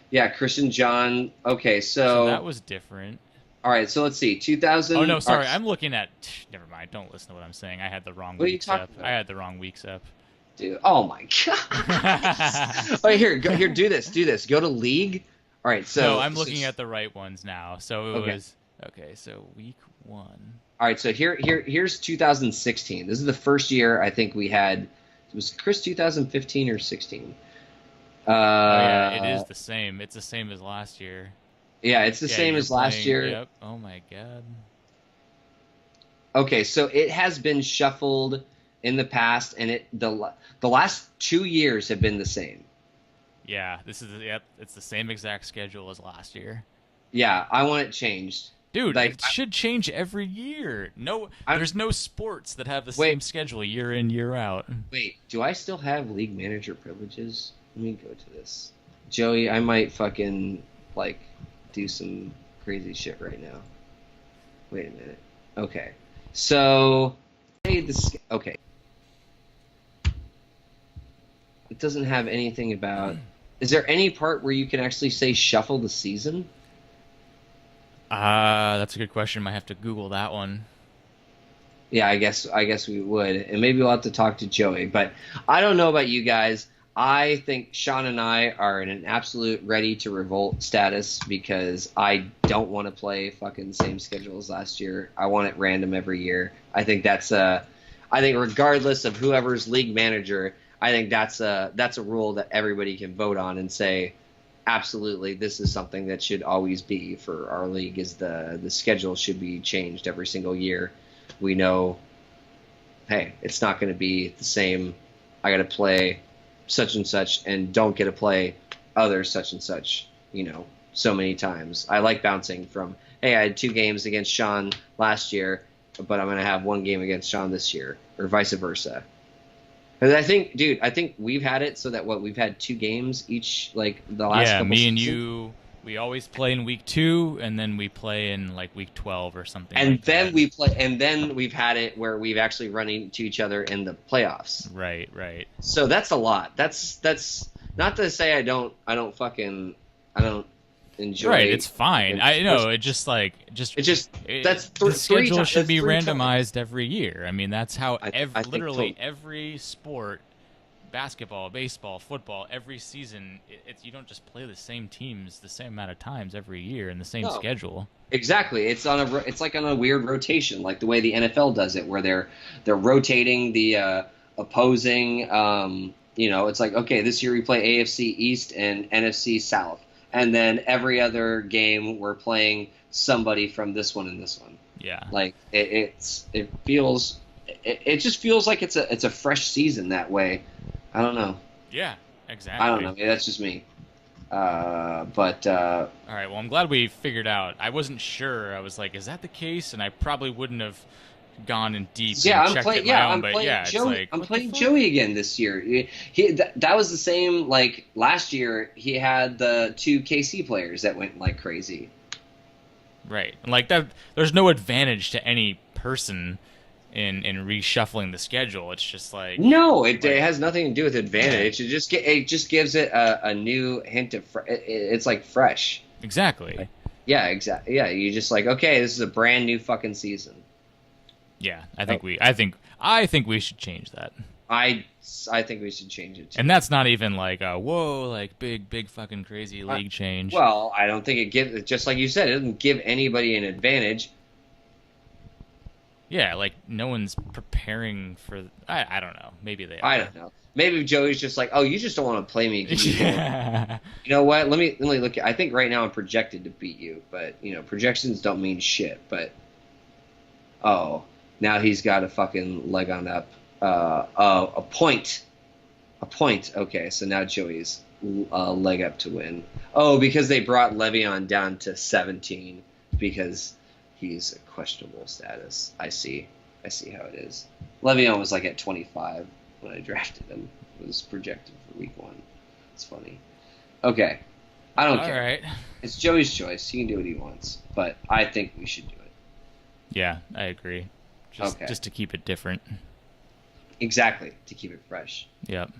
Yeah, Chris and John. Okay, so that was different. All right, so let's see. 2000. Oh no, sorry. I'm looking at. Never mind. Don't listen to what I'm saying. I had the wrong weeks up. I had the wrong weeks up. Dude, oh my god. All right, here, do this. Go to league. All right, so no, I'm looking at the right ones now. So it was okay. So week 1. All right, so here's 2016. This is the first year I think we had. Was Chris 2015 or 16? Yeah, it is the same. It's the same as last year. Yeah, it's the same as last year. Yep. Oh my god. Okay, so it has been shuffled in the past, and the last 2 years have been the same. Yeah, it's the same exact schedule as last year. Yeah, I want it changed. Dude, it should change every year. There's no sports that have the same schedule year in, year out. Wait, do I still have league manager privileges? Let me go to this. Joey, I might fucking, do some crazy shit right now. Wait a minute. Okay. So, okay. It doesn't have anything about... Is there any part where you can actually say shuffle the season? That's a good question. Might have to Google that one. Yeah, I guess we would, and maybe we'll have to talk to Joey. But I don't know about you guys. I think Sean and I are in an absolute ready to revolt status because I don't want to play fucking same schedule as last year. I want it random every year. I think I think regardless of whoever's league manager, I think that's a rule that everybody can vote on and say, absolutely, this is something that should always be for our league. Is the schedule should be changed every single year. We know, hey, it's not going to be the same. I got to play such and such and don't get to play other such and such, so many times. I like bouncing from, hey, I had 2 games against Sean last year, but I'm going to have 1 game against Sean this year, or vice versa. Because I think we've had it so that we've had 2 games each, the last couple me seasons. And you, we always play in week 2, and then we play in week 12 or something. And then we play, and then we've had it where we've actually run into each other in the playoffs. Right. So that's a lot. That's not to say I don't enjoy. Right, it's fine. I know. The schedule should be randomized every year. I mean, that's how every sport, basketball, baseball, football, every season, you don't just play the same teams the same amount of times every year in the same schedule. Exactly. It's like on a weird rotation, like the way the NFL does it, where they're rotating the opposing. It's like, okay, this year we play AFC East and NFC South. And then every other game we're playing somebody from this one and this one. Yeah. It just feels like it's a fresh season that way. I don't know. Yeah, exactly. I don't know. That's just me. All right. Well, I'm glad we figured out. I wasn't sure. I was like, is that the case? And I probably wouldn't have gone in deep Yeah, and I'm checked playing. it my Yeah, own, I'm but playing yeah, it's Joey. like I'm what the playing fuck? Joey again this year. That was the same. Like last year, he had the two KC players that went like crazy. Right. And like that there's no advantage to any person in reshuffling the schedule. It's just like No, it like, has nothing to do with advantage. It just gives it a new hint of. It's like fresh. exactly. Yeah, exactly. Yeah, you just like okay, this is a brand new fucking season. Yeah, I think we should change that. I think we should change it too. And that's not even like a whoa, like big fucking crazy league change. Well, I don't think it gives. Just like you said, it doesn't give anybody an advantage. Yeah, like no one's preparing for. I don't know. Maybe they. Are. I don't know. Maybe Joey's just like, oh, you just don't want to play me. 'Cause Yeah. you know what? Let me look. I think right now I'm projected to beat you, but projections don't mean shit. But now he's got a fucking leg on up. A point. Okay, so now Joey's leg up to win. Oh, because they brought Le'Veon down to 17 because he's a questionable status. I see how it is. Le'Veon was like at 25 when I drafted him. It was projected for week 1. It's funny. Okay, I don't care. All right. It's Joey's choice. He can do what he wants, but I think we should do it. Yeah, I agree. Just to keep it different. Exactly, to keep it fresh. Yep.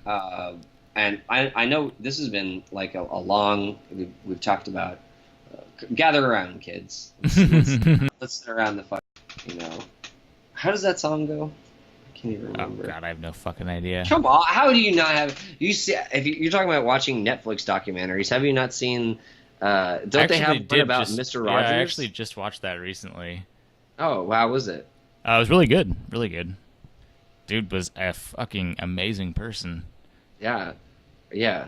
And I know this has been like a long. We've talked about gather around, kids. Let's sit around the fuck. How does that song go? I can't even remember. Oh God, I have no fucking idea. Come on, how do you not have? You see, if you're talking about watching Netflix documentaries, have you not seen? Don't they have one about Mr. Rogers? Yeah, I actually just watched that recently. Oh, how was it? It was really good. Really good. Dude was a fucking amazing person. Yeah.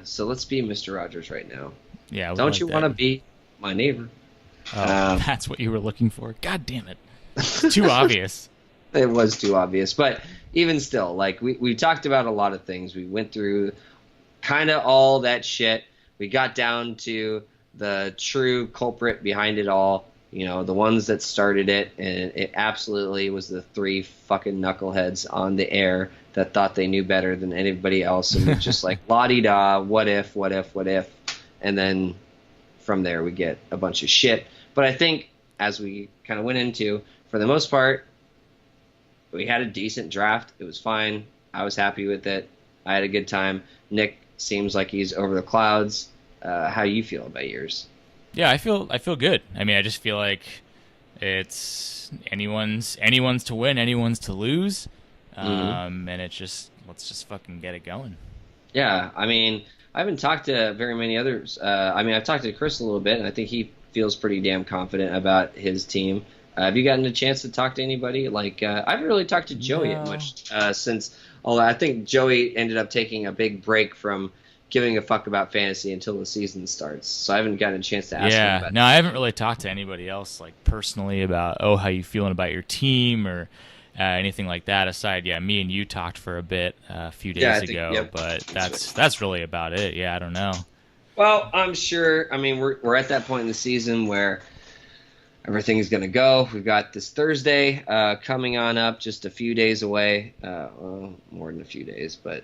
So let's be Mr. Rogers right now. Yeah. Don't you want to be my neighbor? Oh, that's what you were looking for. God damn it! It's too obvious. It was too obvious, but even still, like we talked about a lot of things. We went through kind of all that shit. We got down to the true culprit behind it all. The ones that started it, and it absolutely was the 3 fucking knuckleheads on the air that thought they knew better than anybody else, and was just like la-di-da, what if, and then from there we get a bunch of shit. But I think, as we kind of went into, for the most part, we had a decent draft. It was fine. I was happy with it. I had a good time. Nick seems like he's over the clouds. How do you feel about yours? Yeah, I feel good. I mean, I just feel like it's anyone's to win, anyone's to lose, and it's just let's just fucking get it going. Yeah, I mean, I haven't talked to very many others. I've talked to Chris a little bit, and I think he feels pretty damn confident about his team. Have you gotten a chance to talk to anybody? Like, I haven't really talked to Joey much since. Although I think Joey ended up taking a big break from giving a fuck about fantasy until the season starts. So I haven't gotten a chance to ask him about I haven't really talked to anybody else like personally about how you feeling about your team or anything like that. Aside, me and you talked for a bit a few days ago, yep. But that's really about it. Yeah, I don't know. Well, I'm sure. I mean, we're at that point in the season where everything's going to go. We've got this Thursday coming on up, just a few days away. Well, more than a few days, but.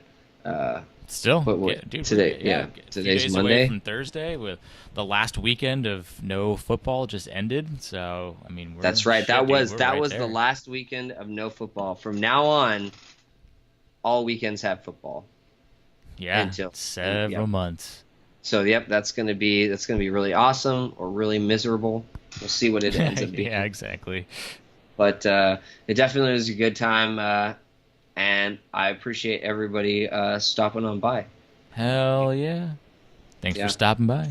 Still, dude, today's Monday. Away from Thursday, with the last weekend of no football just ended. So I mean, that's right. That was the last weekend of no football. From now on, all weekends have football. Yeah, until several months. So that's gonna be really awesome or really miserable. We'll see what it ends up being. Yeah, exactly. But it definitely was a good time. And I appreciate everybody stopping on by. Hell yeah. Thanks for stopping by.